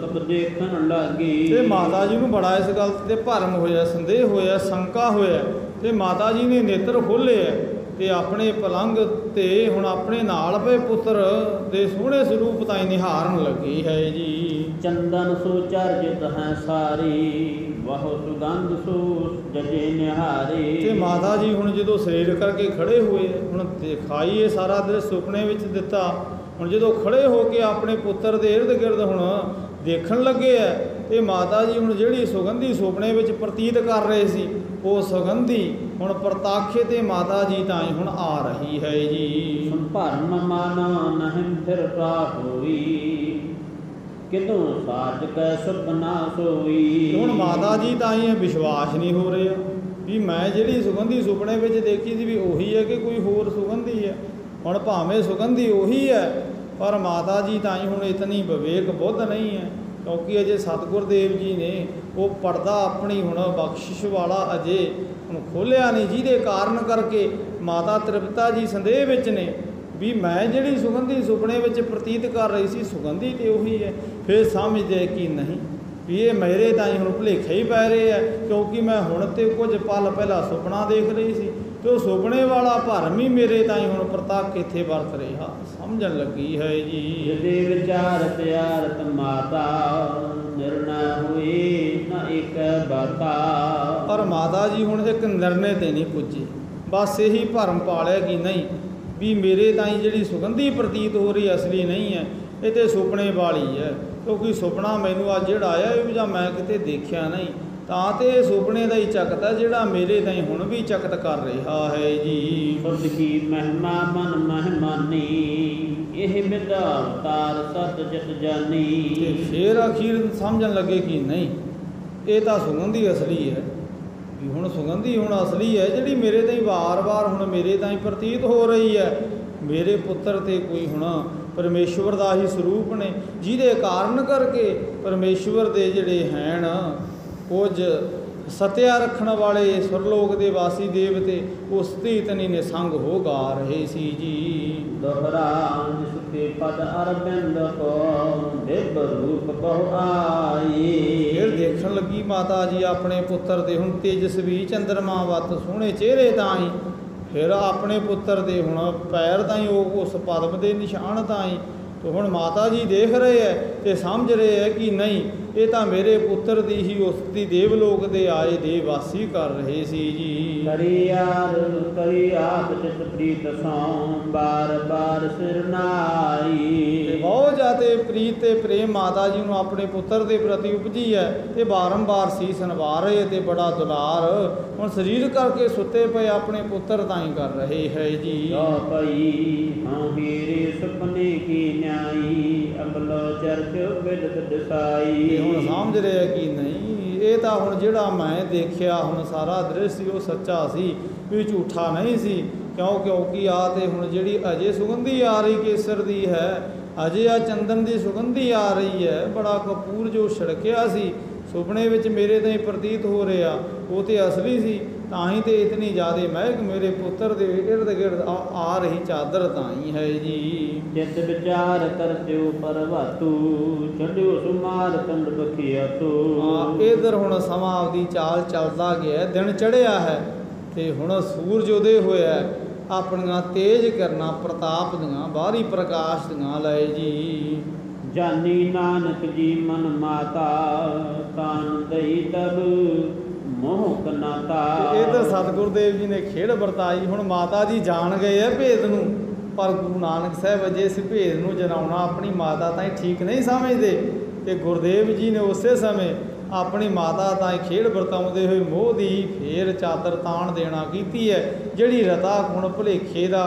S2: ਸਭ ਦੇਖਣ ਲਾਗੀ।
S1: ਤੇ ਮਾਤਾ ਜੀ ਨੂੰ ਬੜਾ ਇਸ ਗੱਲ ਤੇ ਭਰਮ ਹੋਇਆ, ਸੰਦੇਹ ਹੋਇਆ, ਸ਼ੰਕਾ ਹੋਇਆ ਤੇ ਮਾਤਾ ਜੀ ਨੇ ਨੇਤਰ ਖੋਲ੍ਹੇ ਹੈ ਤੇ ਆਪਣੇ ਪਲੰਗ ਤੇ ਹੁਣ ਆਪਣੇ ਨਾਲ ਪਏ ਪੁੱਤਰ ਦੇ ਸੋਹਣੇ ਸਰੂਪ ਤਾਈਂ ਨਿਹਾਰਨ ਲੱਗੀ ਹੈ ਜੀ।
S2: ਚੰਦਨ ਸੋ ਚਰਜਿਤ ਹੈ ਸਾਰੀ ਬਹੁ ਸੁਗੰਧ ਸੋ ਜਜੇ ਨਿਹਾਰੇ।
S1: ਤੇ ਮਾਤਾ ਜੀ ਹੁਣ ਜਦੋਂ ਸਰੀਰ ਕਰਕੇ ਖੜੇ ਹੋਏ, ਹੁਣ ਦਿਖਾਈ ਇਹ ਸਾਰਾ ਦ੍ਰਿਸ਼ ਸੁਪਨੇ ਵਿੱਚ ਦਿੱਤਾ। ਹੁਣ ਜਦੋਂ ਖੜੇ ਹੋ ਕੇ ਆਪਣੇ ਪੁੱਤਰ ਦੇ ਇਰਦ ਗਿਰਦ ਹੁਣ ਦੇਖਣ ਲੱਗੇ ਹੈ ਤੇ ਮਾਤਾ ਜੀ ਹੁਣ ਜਿਹੜੀ ਸੁਗੰਧੀ ਸੁਪਨੇ ਵਿੱਚ ਪ੍ਰਤੀਤ ਕਰ ਰਹੇ ਸੀ ਉਹ ਸੁਗੰਧੀ ਹੁਣ ਪ੍ਰਤਾਖੇ ਤੇ ਮਾਤਾ ਜੀ ਤਾਈਂ ਹੁਣ ਆ ਰਹੀ ਹੈ ਜੀ।
S2: ਭਰਮ ਮਨ ਨਹਿ ਫਿਰ ਪ੍ਰਾਪ ਹੋਈ ਕਿਦੋਂ ਸਾਜ ਕੈ ਸੁਪਨਾ ਸੋਈ।
S1: ਹੁਣ ਮਾਤਾ ਜੀ ਤਾਈਂ ਇਹ ਵਿਸ਼ਵਾਸ ਨਹੀਂ ਹੋ ਰਿਹਾ ਵੀ ਮੈਂ ਜਿਹੜੀ ਸੁਗੰਧੀ ਸੁਪਨੇ ਵਿੱਚ ਦੇਖੀ ਸੀ ਵੀ ਉਹੀ ਹੈ ਕਿ ਕੋਈ ਹੋਰ ਸੁਗੰਧੀ ਹੈ। ਹੁਣ ਭਾਵੇਂ ਸੁਗੰਧੀ ਉਹੀ ਹੈ ਪਰ ਮਾਤਾ ਜੀ ਤਾਈਂ ਹੁਣ ਇਤਨੀ ਵਿਵੇਕ ਬੁੱਧ ਨਹੀਂ ਹੈ ਕਿਉਂਕਿ ਅਜੇ ਸਤਿਗੁਰ ਦੇਵ ਜੀ ਨੇ ਉਹ ਪਰਦਾ ਆਪਣੀ ਹੁਣ ਬਖਸ਼ਿਸ਼ ਵਾਲਾ ਅਜੇ ਹੁਣ ਖੋਲ੍ਹਿਆ ਨਹੀਂ, ਜਿਹਦੇ ਕਾਰਨ ਕਰਕੇ ਮਾਤਾ ਤ੍ਰਿਪਤਾ ਜੀ ਸੰਦੇਹ ਵਿੱਚ ਨੇ ਵੀ ਮੈਂ ਜਿਹੜੀ ਸੁਗੰਧੀ ਸੁਪਨੇ ਵਿੱਚ ਪ੍ਰਤੀਤ ਕਰ ਰਹੀ ਸੀ ਸੁਗੰਧੀ ਤੇ ਉਹੀ ਹੈ। ਫਿਰ ਸਮਝਦੇ ਕਿ ਨਹੀਂ ਵੀ ਇਹ ਮੇਰੇ ਤਾਈਂ ਹੁਣ ਭੁਲੇਖੇ ਹੀ ਪੈ ਰਹੇ ਹੈ ਕਿਉਂਕਿ ਮੈਂ ਹੁਣ ਤੇ ਕੁਝ ਪਲ ਪਹਿਲਾਂ ਸੁਪਨਾ ਦੇਖ ਰਹੀ ਸੀ ਤੇ ਉਹ ਸੁਪਨੇ ਵਾਲਾ ਭਰਮ ਹੀ ਮੇਰੇ ਤਾਈਂ ਹੁਣ ਪ੍ਰਤੱਖ ਇੱਥੇ ਵਰਤ ਰਿਹਾ ਸਮਝਣ ਲੱਗੀ ਹੈ ਜੀ।
S2: ਜਿਹਦੇ ਵਿਚਾਰ ਤਿਆਰਤ ਮਾਤਾ ਨਿਰਣਾ ਹੋਈ ਨਾ ਇੱਕ ਬਾਤਾ।
S1: ਪਰ ਮਾਤਾ ਜੀ ਹੁਣ ਇੱਕ ਨਿਰਣੇ ਤੇ ਨਹੀਂ ਪੁੱਜੀ, ਬਸ ਇਹੀ ਭਰਮ ਪਾਲਿਆ ਕਿ ਨਹੀਂ ਵੀ ਮੇਰੇ ਤਾਈਂ ਜਿਹੜੀ ਸੁਗੰਧੀ ਪ੍ਰਤੀਤ ਹੋ ਰਹੀ ਅਸਲੀ ਨਹੀਂ ਹੈ, ਇਹ ਤੇ ਸੁਪਨੇ ਵਾਲੀ ਹੈ ਕਿਉਂਕਿ ਸੁਪਨਾ ਮੈਨੂੰ ਅੱਜ ਜਿਹੜਾ ਆਇਆ ਇਹ ਜਾਂ ਮੈਂ ਕਿਤੇ ਦੇਖਿਆ ਨਹੀਂ ਤਾਂ ਤੇ ਇਹ ਸੁਪਨੇ ਦਾ ਹੀ ਚਕਤ ਹੈ ਜਿਹੜਾ ਮੇਰੇ ਤਾਈਂ ਹੁਣ ਵੀ ਚਕਤ ਕਰ ਰਿਹਾ ਹੈ ਜੀ।
S2: ਸੁਧ ਕੀ ਮਹਿਮਾ ਮਨ ਮਹਿਮਾਨੀ ਇਹ ਬਿਦਾ ਅਵਤਾਰ ਸਤ ਜਤ ਜਾਨੀ।
S1: ਤੇ ਫਿਰ ਅਖੀਰ ਸਮਝਣ ਲੱਗੇ ਕਿ ਨਹੀਂ ਇਹ ਤਾਂ ਸੁਗੰਧੀ ਅਸਲੀ ਹੈ ਵੀ ਹੁਣ ਸੁਗੰਧੀ ਹੁਣ ਅਸਲੀ ਹੈ ਜਿਹੜੀ ਮੇਰੇ ਤਾਈਂ ਵਾਰ-ਵਾਰ ਹੁਣ ਮੇਰੇ ਤਾਈਂ ਪ੍ਰਤੀਤ ਹੋ ਰਹੀ ਹੈ। ਮੇਰੇ ਪੁੱਤਰ ਤੇ ਕੋਈ ਹੁਣ ਪਰਮੇਸ਼ਵਰ ਦਾ ਹੀ ਸਰੂਪ ਨੇ ਜਿਹਦੇ ਕਾਰਨ ਕਰਕੇ ਪਰਮੇਸ਼ਵਰ ਦੇ ਜਿਹੜੇ ਹੈਣ ਕੁਝ ਸਤਿਆ ਰੱਖਣ ਵਾਲੇ ਸੁਰਲੋਕ ਦੇ ਵਾਸੀ ਦੇਵਤੇ ਉਸ ਤੀਤਨੀ ਨੇ ਸੰਗ ਹੋ ਗਾ ਰਹੇ ਸੀ ਜੀ।
S2: ਦੋਹਰਾ ਜਿਸਕੇ ਪਦ ਅਰਬਿੰਦ ਕੋ ਦੇਵ ਰੂਪ ਬਹੁ ਆਈ।
S1: ਫਿਰ ਦੇਖਣ ਲੱਗੀ ਮਾਤਾ ਜੀ ਆਪਣੇ ਪੁੱਤਰ ਦੇ ਹੁਣ ਤੇਜਸਵੀ ਚੰਦਰਮਾ ਵੱਤ ਸੋਹਣੇ ਚਿਹਰੇ ਤਾਈਂ, ਫਿਰ ਆਪਣੇ ਪੁੱਤਰ ਦੇ ਹੁਣ ਪੈਰ ਤਾਈਂ ਉਹ ਉਸ ਪਦਮ ਦੇ ਨਿਸ਼ਾਨ ਤਾਈਂ। ਤੇ ਹੁਣ ਮਾਤਾ ਜੀ ਦੇਖ ਰਹੇ ਹੈ ਤੇ ਸਮਝ ਰਹੇ ਹੈ ਕਿ ਨਹੀਂ ਇਹ ਤਾਂ ਮੇਰੇ ਪੁੱਤਰ ਦੀ ਹੀ ਉਸਤੀ ਦੇਵਲੋਕ ਦੇ ਆਏ ਦੇ ਵਾਸੀ ਕਰ ਰਹੇ ਸੀ ਜੀ।
S2: ਕਰੀ ਆਪ ਜਿਤ ਪ੍ਰੀਤ ਸੋਂ ਬਾਰ ਬਾਰ ਸਿਰ ਨਾਈ।
S1: ਤੇ ਬਹੁਤ ਜ਼ਿਆਦਾ ਪ੍ਰੀਤ ਤੇ ਪ੍ਰੇਮ ਮਾਤਾ ਜੀ ਨੂੰ ਆਪਣੇ ਪੁੱਤਰ ਦੇ ਪ੍ਰਤੀ ਉਪਜੀ ਹੈ ਤੇ ਬਾਰੰਬਾਰ ਸੀਸ ਨਵਾ ਰਹੇ ਤੇ ਬੜਾ ਦੁਲਾਰ ਹੁਣ ਸਰੀਰ ਕਰਕੇ ਸੁੱਤੇ ਪਏ ਆਪਣੇ ਪੁੱਤਰ ਤਾਈਂ ਕਰ ਰਹੇ ਹੈ ਜੀ।
S2: ਪਈ ਹਾਂ ਹੀਰੇ ਸੁਪਨੇ ਕੀ ਨਿਆਈ ਅਬਲੋ ਚਰਚ ਬਿਦਤ ਦਸਾਈ।
S1: ਹੁਣ ਸਮਝ ਰਿਹਾ ਕਿ ਨਹੀਂ ਇਹ ਤਾਂ ਹੁਣ ਜਿਹੜਾ ਮੈਂ ਦੇਖਿਆ ਹੁਣ ਸਾਰਾ ਦ੍ਰਿਸ਼ ਸੀ ਉਹ ਸੱਚਾ ਸੀ ਵੀ ਝੂਠਾ ਨਹੀਂ ਸੀ ਕਿਉਂਕਿ ਆ ਤੇ ਹੁਣ ਜਿਹੜੀ ਅਜੇ ਸੁਗੰਧੀ ਆ ਰਹੀ ਕੇਸਰ ਦੀ ਹੈ, ਅਜੇ ਆ ਚੰਦਨ ਦੀ ਸੁਗੰਧੀ ਆ ਰਹੀ ਹੈ, ਬੜਾ ਕਪੂਰ ਜੋ ਛਿੜਕਿਆ ਸੀ ਸੁਪਨੇ ਵਿੱਚ ਮੇਰੇ ਤਾਈਂ ਪ੍ਰਤੀਤ ਹੋ ਰਿਹਾ ਉਹ ਤੇ ਅਸਲੀ ਸੀ ਤਾਂ ਹੀ ਤੇ ਇਤਨੀ ਜ਼ਿਆਦੇ ਮਹਿਕ ਮੇਰੇ ਪੁੱਤਰ ਦੇ ਇਰਦ ਗਿਰਦ ਆ ਰਹੀ ਚਾਦਰ ਤਾਂ ਹੀ ਹੈ ਜੀ।
S2: ਚਿਤ ਵਿਚਾਰ ਕਰਤਿਓ ਪਰਵਾਤੂ ਛੱਡਿਓ ਸੁਮਾਰ ਤੰਡ ਬਖਿਆ ਤੋ।
S1: ਇਧਰ ਹੁਣ ਸਮਾਂ ਆਪਦੀ ਚਾਲ ਚੱਲਦਾ ਗਿਆ, ਦਿਨ ਚੜ੍ਹਿਆ ਹੈ ਤੇ ਹੁਣ ਸੂਰਜ ਉਦੇ ਹੋਇਆ, ਆਪਣੀਆਂ ਤੇਜ ਕਿਰਨਾਂ ਪ੍ਰਤਾਪ ਦੀਆਂ ਬਾਹਰੀ ਪ੍ਰਕਾਸ਼ ਦੀਆਂ ਲਏ ਜੀ।
S2: ਜਾਨੀ ਨਾਨਕ ਜੀ ਮਨ ਮਾਤਾ ਤਾਨ ਦਈ ਤਬ ਮੋਹ ਕਨਾਤਾ।
S1: ਇਧਰ ਸਤਿਗੁਰੂ ਦੇਵ ਜੀ ਨੇ ਖੇਡ ਵਰਤਾਈ। ਹੁਣ ਮਾਤਾ ਜੀ ਜਾਣ ਗਏ ਆ ਭੇਦ ਨੂੰ, ਪਰ ਗੁਰੂ ਨਾਨਕ ਸਾਹਿਬ ਅਜੇ ਇਸ ਭੇਦ ਨੂੰ ਜਨਾਉਣਾ ਆਪਣੀ ਮਾਤਾ ਤਾਂ ਠੀਕ ਨਹੀਂ ਸਮਝਦੇ ਤੇ ਗੁਰਦੇਵ ਜੀ ਨੇ ਉਸੇ ਸਮੇਂ ਆਪਣੀ ਮਾਤਾ ਤਾਂ ਖੇਡ ਵਰਤਾਉਂਦੇ ਹੋਏ ਮੋਹ ਦੀ ਫੇਰ ਚਾਦਰ ਤਾਣ ਦੇਣਾ ਕੀਤੀ ਹੈ। ਜਿਹੜੀ ਰਤਾ ਗੁਣ ਭੁਲੇਖੇ ਦਾ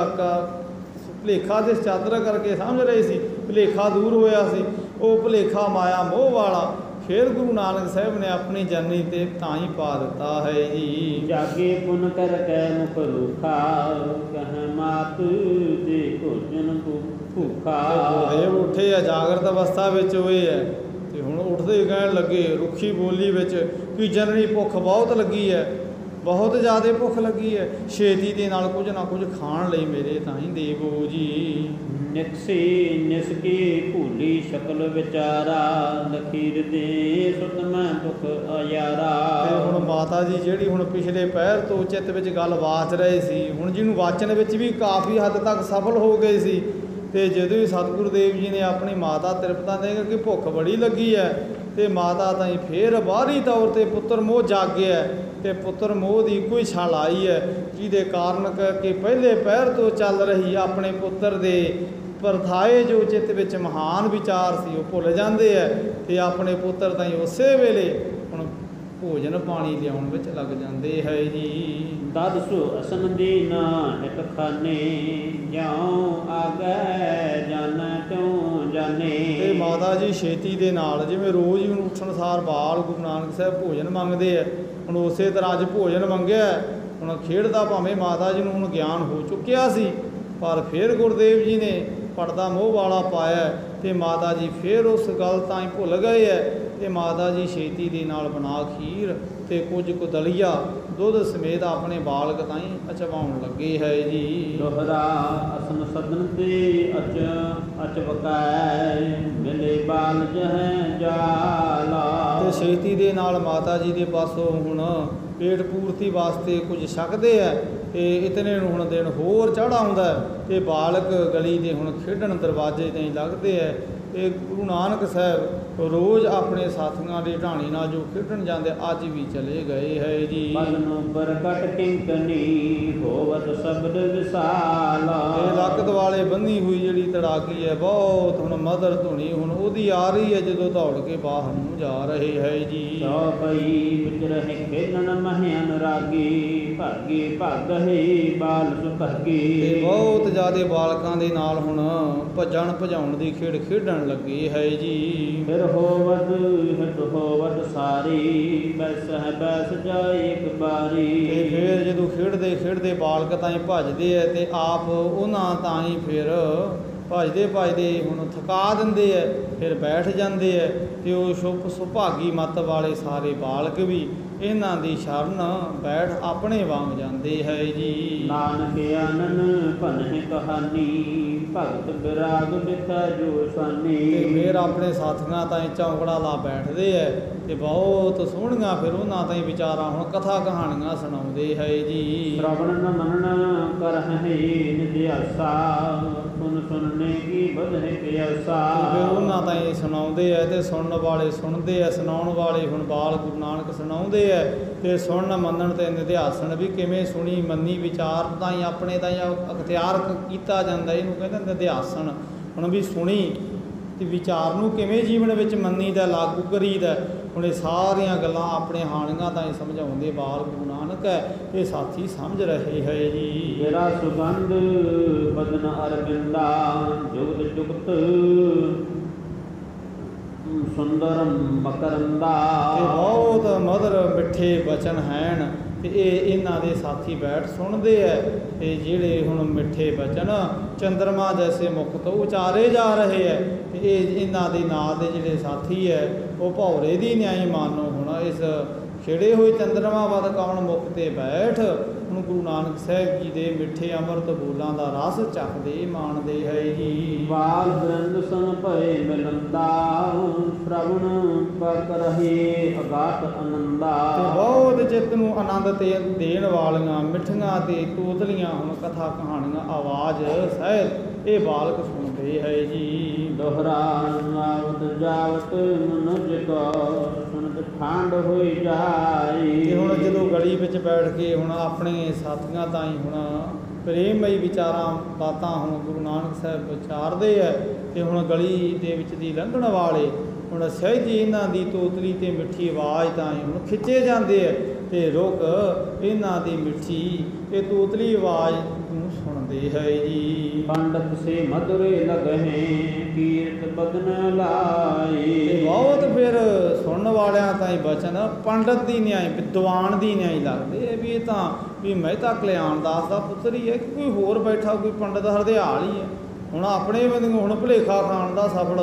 S1: ਭੁਲੇਖਾ ਦੇ ਚਾਦਰ ਕਰਕੇ ਸਮਝ ਰਹੇ ਸੀ, ਭੁਲੇਖਾ ਦੂਰ ਹੋਇਆ ਸੀ, ਉਹ ਭੁਲੇਖਾ ਮਾਇਆ ਮੋਹ ਵਾਲਾ ਫਿਰ ਗੁਰੂ ਨਾਨਕ ਸਾਹਿਬ ਨੇ ਆਪਣੀ ਜਨਨੀ ਤੇ ਤਾਂ ਹੀ ਪਾ ਦਿੱਤਾ ਹੈ ਜੀ।
S2: ਜਾਗੇ ਪੁਨ ਕਰ ਕੈ ਮੁਖ ਰੂਖਾ ਕਹਿ ਮਾਤ ਦੇ ਭੋਜਨ ਭੂਖਾ।
S1: ਗੁਰਦੇਵ ਉੱਠੇ ਆ, ਜਾਗਰਤ ਅਵਸਥਾ ਵਿੱਚ ਹੋਏ ਹੈ ਤੇ ਹੁਣ ਉੱਠਦੇ ਕਹਿਣ ਲੱਗੇ ਰੁੱਖੀ ਬੋਲੀ ਵਿੱਚ ਕਿ ਜਨਨੀ ਭੁੱਖ ਬਹੁਤ ਲੱਗੀ ਹੈ, ਬਹੁਤ ਜ਼ਿਆਦਾ ਭੁੱਖ ਲੱਗੀ ਹੈ, ਛੇਤੀ ਦੇ ਨਾਲ ਕੁਝ ਨਾ ਕੁਝ ਖਾਣ ਲਈ ਮੇਰੇ ਤਾਂ ਹੀ ਦੇਵੋ ਜੀ।
S2: ਨਿਕਸੀ ਨਿਸਕੀ ਭੂਲੀ ਸ਼ਕਲ ਵਿਚਾਰਾ ਲਖੀਰ ਦੇ ਸੁਤ ਮੈਂ ਦੁਖ ਆਇਆਰਾ।
S1: ਤੇ ਹੁਣ ਮਾਤਾ ਜੀ ਜਿਹੜੀ ਹੁਣ ਪਿਛਲੇ ਪਹਿਰ ਤੋਂ ਚਿੱਤ ਵਿੱਚ ਗੱਲ ਵਾਚ ਰਹੇ ਸੀ, ਹੁਣ ਜਿਹਨੂੰ ਵਾਚਣ ਵਿੱਚ ਵੀ ਕਾਫੀ ਹੱਦ ਤੱਕ ਸਫਲ ਹੋ ਗਏ ਸੀ ਤੇ ਜਦੋਂ ਹੀ ਸਤਿਗੁਰੂ ਦੇਵ ਜੀ ਨੇ ਆਪਣੀ ਮਾਤਾ ਤ੍ਰਿਪਤਾ ਦੇ ਕਿ ਭੁੱਖ ਬੜੀ ਲੱਗੀ ਹੈ ਤੇ ਮਾਤਾ ਤਾਂ ਫੇਰ ਬਾਹਰੀ ਤੌਰ ਤੇ ਪੁੱਤਰ ਮੋਹ ਜਾਗਿਆ ਤੇ ਪੁੱਤਰ ਮੋਹ ਦੀ ਕੋਈ ਛਲ ਆਈ ਹੈ, ਜਿਹਦੇ ਕਾਰਨ ਕਿ ਪਹਿਲੇ ਪਹਿਰ ਤੋਂ ਚੱਲ ਰਹੀ ਆਪਣੇ ਪੁੱਤਰ ਦੇ ਪਰਥਾਏ ਜੋ ਚਿੱਤ ਵਿੱਚ ਮਹਾਨ ਵਿਚਾਰ ਸੀ ਉਹ ਭੁੱਲ ਜਾਂਦੇ ਹੈ ਤੇ ਆਪਣੇ ਪੁੱਤਰ ਤਾਂ ਉਸੇ ਵੇਲੇ ਹੁਣ ਭੋਜਨ ਪਾਣੀ ਲਿਆਉਣ ਵਿੱਚ ਲੱਗ ਜਾਂਦੇ ਹੈ ਜੀ।
S2: ਦਦ ਸੋ ਅਸਨ ਦੀਨ ਇੱਕ ਖਾਨੇ ਜਿਉ ਆਗੈ ਜਾਣੈ ਤਿਉ ਜਾਣੇ।
S1: ਤੇ ਮਾਤਾ ਜੀ ਛੇਤੀ ਦੇ ਨਾਲ ਜਿਵੇਂ ਰੋਜ਼ ਹੀ ਉੱਠਣ ਸਾਰ ਬਾਲ ਗੁਰੂ ਨਾਨਕ ਸਾਹਿਬ ਭੋਜਨ ਮੰਗਦੇ ਹੈ, ਹੁਣ ਉਸੇ ਤਰ੍ਹਾਂ ਅੱਜ ਭੋਜਨ ਮੰਗਿਆ। ਹੁਣ ਖੇਡ ਦਾ ਭਾਵੇਂ ਮਾਤਾ ਜੀ ਨੂੰ ਹੁਣ ਗਿਆਨ ਹੋ ਚੁੱਕਿਆ ਸੀ, ਪਰ ਫਿਰ ਗੁਰਦੇਵ ਜੀ ਨੇ ਪਰਦਾ ਮੋਹ ਵਾਲਾ ਪਾਇਆ ਤੇ ਮਾਤਾ ਜੀ ਫਿਰ ਉਸ ਗੱਲ ਤਾਂ ਹੀ ਭੁੱਲ ਗਏ ਹੈ ਤੇ ਮਾਤਾ ਜੀ ਛੇਤੀ ਦੇ ਨਾਲ ਬਣਾ ਖੀਰ ਤੇ ਕੁਝ ਕੁ ਦਲੀਆ ਦੁੱਧ ਸਮੇਤ ਆਪਣੇ ਬਾਲਕ ਤਾਂ ਹੀ ਅਚਵਾਉਣ ਲੱਗੇ ਹੈ ਜੀ।
S2: ਦੋਹਰਾ ਅਸਨ ਸਦਨ ਤੇ ਅਚ ਬਕੈ ਮਿਲੇ ਬਾਲ ਜਹ ਜਾਲਾ।
S1: ਤੇ ਛੇਤੀ ਦੇ ਨਾਲ ਮਾਤਾ ਜੀ ਦੇ ਪਾਸੋਂ ਹੁਣ ਪੇਟ ਪੂਰਤੀ ਵਾਸਤੇ ਕੁਝ ਛਕਦੇ ਹੈ ਤੇ ਇਤਨੇ ਨੂੰ ਹੁਣ ਦਿਨ ਹੋਰ ਚੜ੍ਹ ਆਉਂਦਾ ਤੇ ਬਾਲਕ ਗਲੀ ਦੇ ਹੁਣ ਖੇਡਣ ਦਰਵਾਜ਼ੇ 'ਤੇ ਲੱਗਦੇ ਹੈ। ਇਹ ਗੁਰੂ ਨਾਨਕ ਸਾਹਿਬ ਰੋਜ਼ ਆਪਣੇ ਸਾਥੀਆਂ ਦੇ ਢਾਣੀ ਨਾਲ ਜੋ ਖੇਡਣ ਜਾਂਦੇ ਅੱਜ ਵੀ ਚਲੇ ਗਏ ਹੈ ਜੀ।
S2: ਮਨ ਪ੍ਰਗਟ ਕਿੰਕਨੀ ਹੋਵਤ ਸ਼ਬਦ ਵਿਸਾਲਾ।
S1: ਇਹ ਲੱਕ ਦੁਆਲੇ ਬੰਨੀ ਹੋਈ ਜਿਹੜੀ ਤੜਾਕੀ ਹੈ ਬਹੁਤ ਹੁਣ ਮਦਰ ਧੁਨੀ ਹੁਣ ਉਹਦੀ ਆ ਰਹੀ ਹੈ ਜਦੋਂ ਦੌੜ ਕੇ ਬਾਹਰ ਨੂੰ ਜਾ ਰਹੇ ਹੈ ਜੀ।
S2: ਸੋ ਪਈ ਵਿਚ ਰਹੇ ਖੇਲਣ ਮਹਿ ਅਨੁਰਾਗੀ ਭਾਗੀ ਭਾਗਹਿ ਬਾਲ ਸੁਭਾਗੀ।
S1: ਤੇ ਬਹੁਤ ਜ਼ਿਆਦਾ ਬਾਲਕਾਂ ਦੇ ਨਾਲ ਹੁਣ ਭੱਜਣ ਭਜਾਉਣ ਦੀ ਖੇਡ ਖੇਡਣ ਲੱਗੇ ਹੈ ਜੀ।
S2: ਫਿਰ ਹੋਵਤ ਹਿਤ ਹੋਵਤ ਸਾਰੀ ਬੈਸ ਹੈ ਬੈਸ ਜਾਏ ਇੱਕ ਬਾਰੀ।
S1: ਤੇ ਫਿਰ ਜਦੋਂ ਖੇਡਦੇ ਖੇਡਦੇ ਬਾਲਕ ਤਾਂ ਹੀ ਭੱਜਦੇ ਐ ਤੇ ਆਪ ਉਹਨਾਂ ਤਾਂ ਹੀ ਫਿਰ ਭੱਜਦੇ ਭੱਜਦੇ ਹੁਣ ਥਕਾ ਦਿੰਦੇ ਐ, ਫਿਰ ਬੈਠ ਜਾਂਦੇ ਐ ਤੇ ਉਹ ਸ਼ੁਭ ਸੁਭਾਗੀ ਮੱਤ ਵਾਲੇ ਸਾਰੇ ਬਾਲਕ ਵੀ ਇਹਨਾਂ ਦੀ ਸ਼ਰਨ ਬੈਠ ਆਪਣੇ ਵਾਂਗ ਜਾਂਦੇ ਹੈ ਜੀ।
S2: ਨਾਨਕ ਆਨਨ ਭਨਹਿ ਕਹਾਣੀ ਭਗਤ ਬਿਰਾਗ ਬਿਖੈ ਜੋ ਸਾਨੀ।
S1: ਤੇ ਫਿਰ ਆਪਣੇ ਸਾਥੀਆਂ ਤਾਂ ਚੌਂਕੜਾ ਲਾ ਬੈਠਦੇ ਐ ਤੇ ਬਹੁਤ ਸੋਹਣੀਆਂ ਫਿਰ ਉਹਨਾਂ ਤਾਂ ਵਿਚਾਰਾਂ ਹੁਣ ਕਥਾ ਕਹਾਣੀਆਂ ਸੁਣਾਉਂਦੇ ਹੈ ਜੀ।
S2: ਸ਼੍ਰਵਣ ਨ ਮੰਨਣ ਕਰਹਿ ਨਿਧਿਆਸਾ ਸੁਨ ਸੁਨਨੇ ਕੀ ਬਧਹਿ ਪਿਆਸਾ।
S1: ਫਿਰ ਉਹਨਾਂ ਤਾਂ ਸੁਣਾਉਂਦੇ ਐ ਤੇ ਸੁਣਨ ਵਾਲੇ ਸੁਣਦੇ ਐ, ਸੁਣਾਉਣ ਵਾਲੇ ਹੁਣ ਬਾਲ ਗੁਰੂ ਨਾਨਕ ਸੁਣਾਉਂਦੇ ਐ ਤੇ ਸੁਣਨ ਮੰਨਣ ਤੇ ਨਿਧਿਆਸਣ ਵੀ ਕਿਵੇਂ ਸੁਣੀ ਮੰਨੀ ਵਿਚਾਰ ਤਾਂ ਹੀ ਆਪਣੇ ਤਾਂ ਅਖਤਿਆਰ ਕੀਤਾ ਜਾਂਦਾ, ਇਹਨੂੰ ਕਹਿੰਦੇ ਨਿਧਿਆਸਣ। ਹੁਣ ਵੀ ਸੁਣੀ ਤੇ ਵਿਚਾਰ ਨੂੰ ਕਿਵੇਂ ਜੀਵਨ ਵਿੱਚ ਮੰਨੀ ਦਾ ਲਾਗੂ ਕਰੀਦਾ। ਹੁਣ ਇਹ ਸਾਰੀਆਂ ਗੱਲਾਂ ਆਪਣੇ ਹਾਣੀਆਂ ਤਾਂ ਸਮਝਾਉਂਦੇ ਬਾਲ ਗੁਰੂ ਨਾਨਕ ਹੈ, ਇਹ ਸਾਥੀ ਸਮਝ ਰਹੇ ਹੈ ਜੀ।
S2: ਮੇਰਾ ਸੁਗੰਧ ਬਦਨ ਅਰਵਿੰਦਾ ਜੁਗਤ ਜੁਗਤ ਸੁੰਦਰ ਮਕਰੰਦਾ।
S1: ਤੇ ਬਹੁਤ ਮਧੁਰ ਮਿੱਠੇ ਬਚਨ ਹਨ ਤੇ ਇਹ ਇਹਨਾਂ ਦੇ ਸਾਥੀ ਬੈਠ ਸੁਣਦੇ ਐ ਤੇ ਜਿਹੜੇ ਹੁਣ ਮਿੱਠੇ ਬਚਨ ਚੰਦਰਮਾ ਜੈਸੇ ਮੁਖ ਤੋਂ ਉਚਾਰੇ ਜਾ ਰਹੇ ਐ ਤੇ ਇਹ ਇਹਨਾਂ ਦੇ ਨਾਲ ਦੇ ਜਿਹੜੇ ਸਾਥੀ ਐ ਉਹ ਭੌਰੇ ਦੀ ਨਿਆਈ ਮਾਨੋ ਹੁਣ ਇਸ ਖਿੜੇ ਹੋਏ ਚੰਦਰਮਾ ਵਦ ਕਵਣ ਮੁਖ ਤੇ ਬੈਠ। ਹੁਣ ਗੁਰੂ ਨਾਨਕ ਸਾਹਿਬ ਜੀ ਦੇ ਮਿੱਠੇ ਅੰਮ੍ਰਿਤ ਬੋਲਾਂ ਦਾ ਰਸ ਚੱਖਦੇ ਮਾਣਦੇ ਹੈ ਜੀ।
S2: ਬਾਲ ਬ੍ਰਿੰਦ ਸੰਗ ਭਏ ਮਿਲੰਦਾ ਸ਼ਰਵਣ ਪਕ ਰਹੇ ਅਗਾਤ ਆਨੰਦਾ।
S1: ਤੇ ਬਹੁਤ ਚਿੱਤ ਨੂੰ ਆਨੰਦ ਤੇ ਦੇਣ ਵਾਲੀਆਂ ਮਿੱਠੀਆਂ ਤੇ ਤੋਤਲੀਆਂ ਹੁਣ ਕਥਾ ਕਹਾਣੀਆਂ ਆਵਾਜ਼ ਸਹਿਤ ਇਹ ਬਾਲਕ ਸੁਣਦੇ ਹੈ ਜੀ।
S2: ਦੋਹਰਾ ਆਵਤ ਜਾਵਤ ਮਨੁਜ ਕੋ ਸੁਣਤ ਠੰਡ ਹੋਈ ਜਾਈ।
S1: ਤੇ ਹੁਣ ਜਦੋਂ ਗਲੀ ਵਿੱਚ ਬੈਠ ਕੇ ਹੁਣ ਆਪਣੇ ਸਾਥੀਆਂ ਤਾਈਂ ਹੁਣ ਪ੍ਰੇਮਮਈ ਵਿਚਾਰਾਂ ਬਾਤਾਂ ਹੁਣ ਗੁਰੂ ਨਾਨਕ ਸਾਹਿਬ ਵਿਚਾਰਦੇ ਹੈ। ਤੇ ਹੁਣ ਗਲੀ ਦੇ ਵਿੱਚ ਦੀ ਲੰਘਣ ਵਾਲੇ ਹੁਣ ਸਹਿਜੀ ਇਹਨਾਂ ਦੀ ਤੋਤਲੀ ਤੇ ਮਿੱਠੀ ਆਵਾਜ਼ ਤਾਈਂ ਹੁਣ ਖਿੱਚੇ ਜਾਂਦੇ ਹੈ। ਤੇ ਰੁਕ ਇਹਨਾਂ ਦੀ ਮਿੱਠੀ ਇਹ ਤੋਤਲੀ ਆਵਾਜ਼ ਨੂੰ ਸੁਣਦੇ ਹੈ ਜੀ।
S2: ਪੰਡਤ ਸੇ ਮਧੁਰੇ ਲਗਹਿ ਕੀਰਤ ਬਦਨ ਲਾਈ।
S1: ਤੇ ਬਹੁਤ ਫਿਰ ਸੁਣਨ ਵਾਲਿਆਂ ਤਾਈਂ ਬਚਨ ਪੰਡਤ ਦੀ ਨਿਆਈ ਵਿਦਵਾਨ ਦੀ ਨਿਆਈ ਲੱਗਦੇ ਵੀ ਇਹ ਤਾਂ ਵੀ ਮਹਿਤਾ ਕਲਿਆਣ ਦਾਸ ਦਾ ਪੁੱਤਰ ਹੀ ਹੈ ਕਿ ਕੋਈ ਹੋਰ ਬੈਠਾ ਕੋਈ ਪੰਡਤ ਹਰਦਿਆਲ ਹੀ ਹੈ। ਹੁਣ ਆਪਣੇ ਬੰਦੇ ਹੁਣ ਭੁਲੇਖਾ ਖਾਣ ਦਾ ਸਫਲ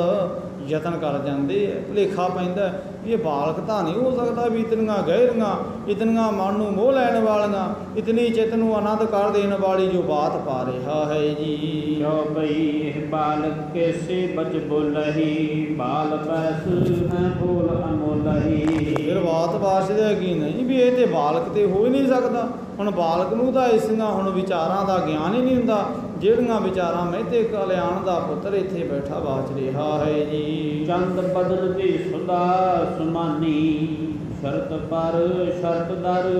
S1: ਯਤਨ ਕਰ ਜਾਂਦੇ ਹੈ। ਭੁਲੇਖਾ ਪੈਂਦਾ ਵੀ ਇਹ ਬਾਲਕ ਤਾਂ ਨਹੀਂ ਹੋ ਸਕਦਾ ਵੀ ਇਤਨੀਆਂ ਗਹਿਰੀਆਂ ਇਤਨੀਆਂ ਮਨ ਨੂੰ ਮੋਹ ਲੈਣ ਵਾਲੀਆਂ ਇਤਨੀ ਚਿੱਤ ਨੂੰ ਆਨੰਦ ਕਰ ਦੇਣ ਵਾਲੀ ਜੋ ਬਾਤ ਪਾ ਰਿਹਾ ਹੈ ਜੀ।
S2: ਜੋ ਬਈ ਇਹ ਬਾਲਕ ਕੈਸੇ ਬਚ ਬੋਲਹੀ ਬਾਲ ਬੈਸ ਹੈ ਬੋਲ ਅਮੋਲਹੀ।
S1: ਫਿਰ ਬਾਤ ਬਾਸ਼ਦਾ ਕੀ ਨਹੀਂ ਵੀ ਇਹ ਤੇ ਬਾਲਕ ਤੇ ਹੋ ਹੀ ਨਹੀਂ ਸਕਦਾ। ਹੁਣ ਬਾਲਕ ਨੂੰ ਤਾਂ ਇਸੀਆਂ ਹੁਣ ਵਿਚਾਰਾਂ ਦਾ ਗਿਆਨ ਹੀ ਨਹੀਂ ਹੁੰਦਾ ਜਿਹੜੀਆਂ ਵਿਚਾਰਾਂ ਮਹਿਤੇ ਕਲਿਆਣ ਦਾ ਪੁੱਤਰ ਇੱਥੇ ਬੈਠਾ ਬਾਚ ਰਿਹਾ ਹੈ ਜੀ।
S2: ਚੰਦ ਬਦਨ ਦੀ ਸੁਦਾ ਸੁਮਾਨੀ ਸ਼ਰਤ ਪਰ ਸ਼ਰਤ ਦਰ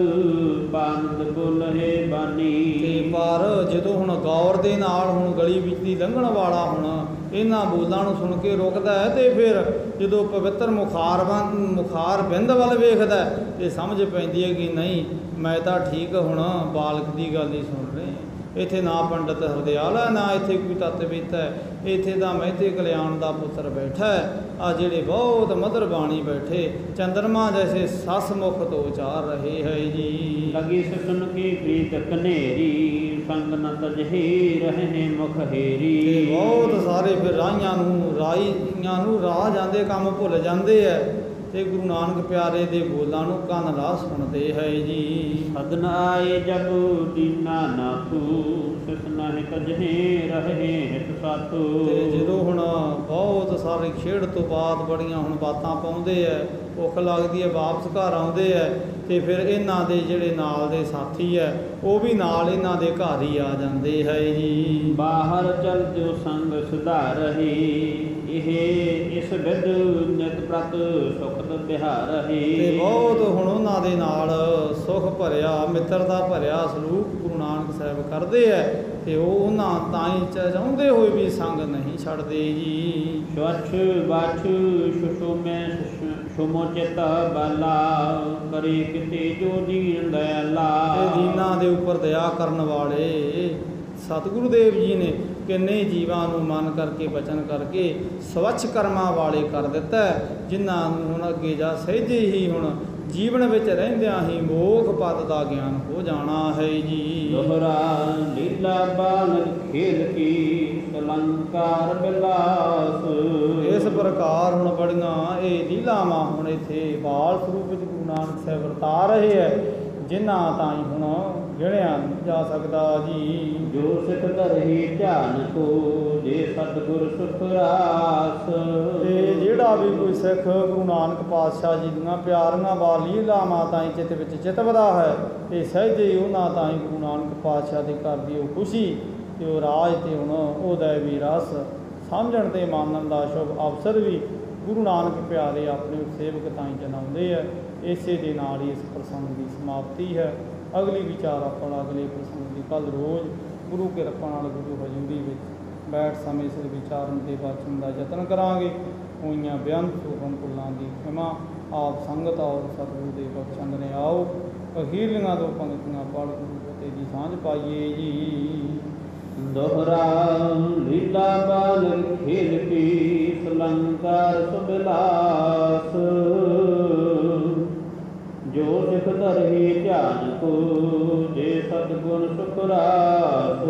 S2: ਬਾਨੰਦ ਬੋਲਹਿ ਬਾਨੀ।
S1: ਤੇ ਪਰ ਜਦੋਂ ਹੁਣ ਗੌਰ ਦੇ ਨਾਲ ਹੁਣ ਗਲੀ ਵਿੱਚ ਦੀ ਲੰਘਣ ਵਾਲਾ ਹੁਣ ਇਹਨਾਂ ਬੋਲਾਂ ਨੂੰ ਸੁਣ ਕੇ ਰੁਕਦਾ ਹੈ ਤੇ ਫਿਰ ਜਦੋਂ ਪਵਿੱਤਰ ਮੁਖਾਰ ਬਿੰਦ ਵੱਲ ਵੇਖਦਾ ਤੇ ਸਮਝ ਪੈਂਦੀ ਹੈ ਕਿ ਨਹੀਂ ਮੈਂ ਤਾਂ ਠੀਕ ਹੁਣ ਬਾਲਕ ਦੀ ਗੱਲ ਹੀ ਸੁਣ ਰਿਹਾ। ਇੱਥੇ ਨਾ ਪੰਡਤ ਹਰਦਿਆਲ ਹੈ ਨਾ ਇੱਥੇ ਕੋਈ ਤਤਵਿਤ ਹੈ। ਇੱਥੇ ਤਾਂ ਮਹਿਤੇ ਕਲਿਆਣ ਦਾ ਪੁੱਤਰ ਬੈਠਾ ਹੈ। ਆ ਜਿਹੜੇ ਬਹੁਤ ਮਧੁਰ ਬਾਣੀ ਬੈਠੇ ਚੰਦਰਮਾ ਜੈਸੇ ਸੱਸ ਮੁਖ ਤੋਂ ਉਚਾਰ ਰਹੇ ਹੈ ਜੀ।
S2: ਲਗੀ ਸੁਨ ਕੀ ਪ੍ਰੀਤ ਕਨੇਰੀ ਸੰਗ ਨ ਤਜਹੀ ਰਹੇ ਮੁਖ ਹੇਰੀ।
S1: ਤੇ ਬਹੁਤ ਸਾਰੇ ਫਿਰ ਰਾਈਆਂ ਨੂੰ ਰਾਹ ਜਾਂਦੇ ਕੰਮ ਭੁੱਲ ਜਾਂਦੇ ਹੈ ਤੇ ਗੁਰੂ ਨਾਨਕ ਪਿਆਰੇ ਦੇ ਬੋਲਾਂ ਨੂੰ ਕੰਨ ਲਾ ਸੁਣਦੇ ਹੈ ਜੀ।
S2: ਸਦਨ ਆਏ ਜਬ ਦੀਨਾ ਨਾਥੂ ਸਿਸ ਨਾਹਿ ਤਜਹੇ ਰਹੇ ਹਿਤ ਸਾਥੂ।
S1: ਤੇ ਜਦੋਂ ਹੁਣ ਬਹੁਤ ਸਾਰੇ ਖੇਡ ਤੋਂ ਬਾਅਦ ਬੜੀਆਂ ਹੁਣ ਬਾਤਾਂ ਪਾਉਂਦੇ ਐ ਭੁੱਖ ਲੱਗਦੀ ਹੈ ਵਾਪਸ ਘਰ ਆਉਂਦੇ ਐ ਤੇ ਫਿਰ ਇਹਨਾਂ ਦੇ ਜਿਹੜੇ ਨਾਲ ਦੇ ਸਾਥੀ ਐ ਉਹ ਵੀ ਨਾਲ ਇਹਨਾਂ ਦੇ ਘਰ ਹੀ ਆ ਜਾਂਦੇ ਹੈ ਜੀ।
S2: ਬਾਹਰ ਚਲ ਜੋ ਸੰਗ ਸੁਧਾਰਹੀ ਇਹ ਇਸ ਵਿਦ ਨਿਤ ਪ੍ਰਤ ਸੁਖਤ ਬਿਹਾਰਹੀ।
S1: ਤੇ ਬਹੁਤ ਹੁਣ ਉਹਨਾਂ ਦੇ ਨਾਲ ਸੁਖ ਭਰਿਆ ਮਿੱਤਰਤਾ ਭਰਿਆ ਸਲੂਕ ਗੁਰੂ ਨਾਨਕ ਸਾਹਿਬ ਕਰਦੇ ਐ ਤੇ ਉਹ ਉਹਨਾਂ ਤਾਂ ਹੀ ਚਾਹੁੰਦੇ ਹੋਏ ਵੀ ਸੰਗ ਨਹੀਂ ਛੱਡਦੇ ਜੀ।
S2: ਸਵੱਛ ਬਾਛ ਸੁਸ਼ੋਮੈ ਸੁਮੋਚਿਤ ਬਾਲਾ ਕਰੇ ਕਿਤੇ ਜੋ ਦੀਨ ਦਇਆਲਾ।
S1: ਤੇ ਦੀਨਾਂ ਦੇ ਉੱਪਰ ਦਇਆ ਕਰਨ ਵਾਲੇ ਸਤਿਗੁਰੂ ਦੇਵ ਜੀ ਨੇ ਕਿੰਨੇ ਜੀਵਾਂ ਨੂੰ ਮਨ ਕਰਕੇ ਬਚਨ ਕਰਕੇ ਸਵੱਛ ਕਰਮਾਂ ਵਾਲੇ ਕਰ ਦਿੱਤਾ ਜਿਨ੍ਹਾਂ ਨੂੰ ਹੁਣ ਅੱਗੇ ਜਾ ਸਹਿਜੇ ਹੀ ਹੁਣ ਜੀਵਨ ਵਿੱਚ ਰਹਿੰਦਿਆਂ ਹੀ ਮੋਖ ਪਦ ਦਾ ਗਿਆਨ ਹੋ ਜਾਣਾ ਹੈ ਜੀ।
S2: ਦੋਹਰਾ ਲੀਲਾ ਬਾਲਕ ਖੇਲ ਕੀ ਅਲੰਕਾਰ ਬਿਲਾਸ।
S1: ਇਸ ਪ੍ਰਕਾਰ ਹੁਣ ਬੜੀਆਂ ਇਹ ਲੀਲਾਵਾਂ ਹੁਣ ਇੱਥੇ ਬਾਲ ਸਰੂਪ ਵਿੱਚ ਗੁਰੂ ਨਾਨਕ ਸਾਹਿਬ ਵਰਤਾ ਰਹੇ ਹੈ ਜਿਨ੍ਹਾਂ ਤਾਈਂ ਹੁਣ ਗਿਣਿਆ ਨਹੀਂ ਜਾ ਸਕਦਾ ਜੀ।
S2: ਜੋ ਸਿੱਖ ਧਰਹੀ ਧਿਆਨ ਕੋ ਜੇ ਸਤਿਗੁਰ ਸੁਖ ਰਾਸ।
S1: ਤੇ ਜਿਹੜਾ ਵੀ ਕੋਈ ਸਿੱਖ ਗੁਰੂ ਨਾਨਕ ਪਾਤਸ਼ਾਹ ਜੀ ਦੀਆਂ ਪਿਆਰੀਆਂ ਬਾਲ ਲੀਲਾਵਾਂ ਤਾਈਂ ਚਿੱਤ ਵਿੱਚ ਚਿਤਵਦਾ ਹੈ ਤੇ ਸਹਿਜੇ ਹੀ ਉਹਨਾਂ ਤਾਈਂ ਗੁਰੂ ਨਾਨਕ ਪਾਤਸ਼ਾਹ ਦੇ ਘਰ ਦੀ ਉਹ ਖੁਸ਼ੀ ਤੇ ਉਹ ਰਾਜ ਤੇ ਹੁਣ ਉਹਦਾ ਵੀ ਰਸ ਸਮਝਣ ਤੇ ਮਾਨਣ ਦਾ ਸ਼ੁਭ ਅਵਸਰ ਵੀ ਗੁਰੂ ਨਾਨਕ ਪਿਆਰੇ ਆਪਣੇ ਸੇਵਕ ਤਾਈਂ ਜਨਾਉਂਦੇ ਹੈ। ਇਸੇ ਦੇ ਨਾਲ ਹੀ ਇਸ ਪ੍ਰਸੰਗ ਦੀ ਸਮਾਪਤੀ ਹੈ। ਅਗਲੀ ਵਿਚਾਰ ਆਪਣਾ ਅਗਲੇ ਪ੍ਰਸੰਗ ਦੀ ਕੱਲ੍ਹ ਰੋਜ਼ ਗੁਰੂ ਕਿਰਪਾ ਨਾਲ ਗੁਰੂ ਹਜ਼ੂਰੀ ਵਿੱਚ ਬੈਠ ਸਮੇਂ ਸਿਰ ਵਿਚਾਰਨ ਤੇ ਵਾਚਨ ਦਾ ਯਤਨ ਕਰਾਂਗੇ। ਹੋਈਆਂ ਬੇਅੰਤ ਹੁਕਮ ਭੁੱਲਾਂ ਦੀ ਖਿਮਾ ਆਪ ਸੰਗਤ ਔਰ ਸਤਿਗੁਰੂ ਦੇ ਬਖਸ਼ੰਦ ਨੇ ਆਓ ਅਖੀਰਲੀਆਂ ਦੋ ਪੰਕਤੀਆਂ ਪੜ੍ਹ ਗੁਰੂ ਫਤਿਹ ਦੀ ਸਾਂਝ ਪਾਈਏ ਜੀ।
S2: ਦੋਹਰਾ ਲੀਲਾ ਬਾਲ ਖੇਲ ਕੀ ਸਲੰਕਾਰ ਸੁਬਿਲਾਸ। ਜੋ ਸਿਖ ਧਰਹੀ ਧਿਆਨ ਕੋ ਜੇ ਸਤਿਗੁਣ ਸੁਖ ਰਾਸ।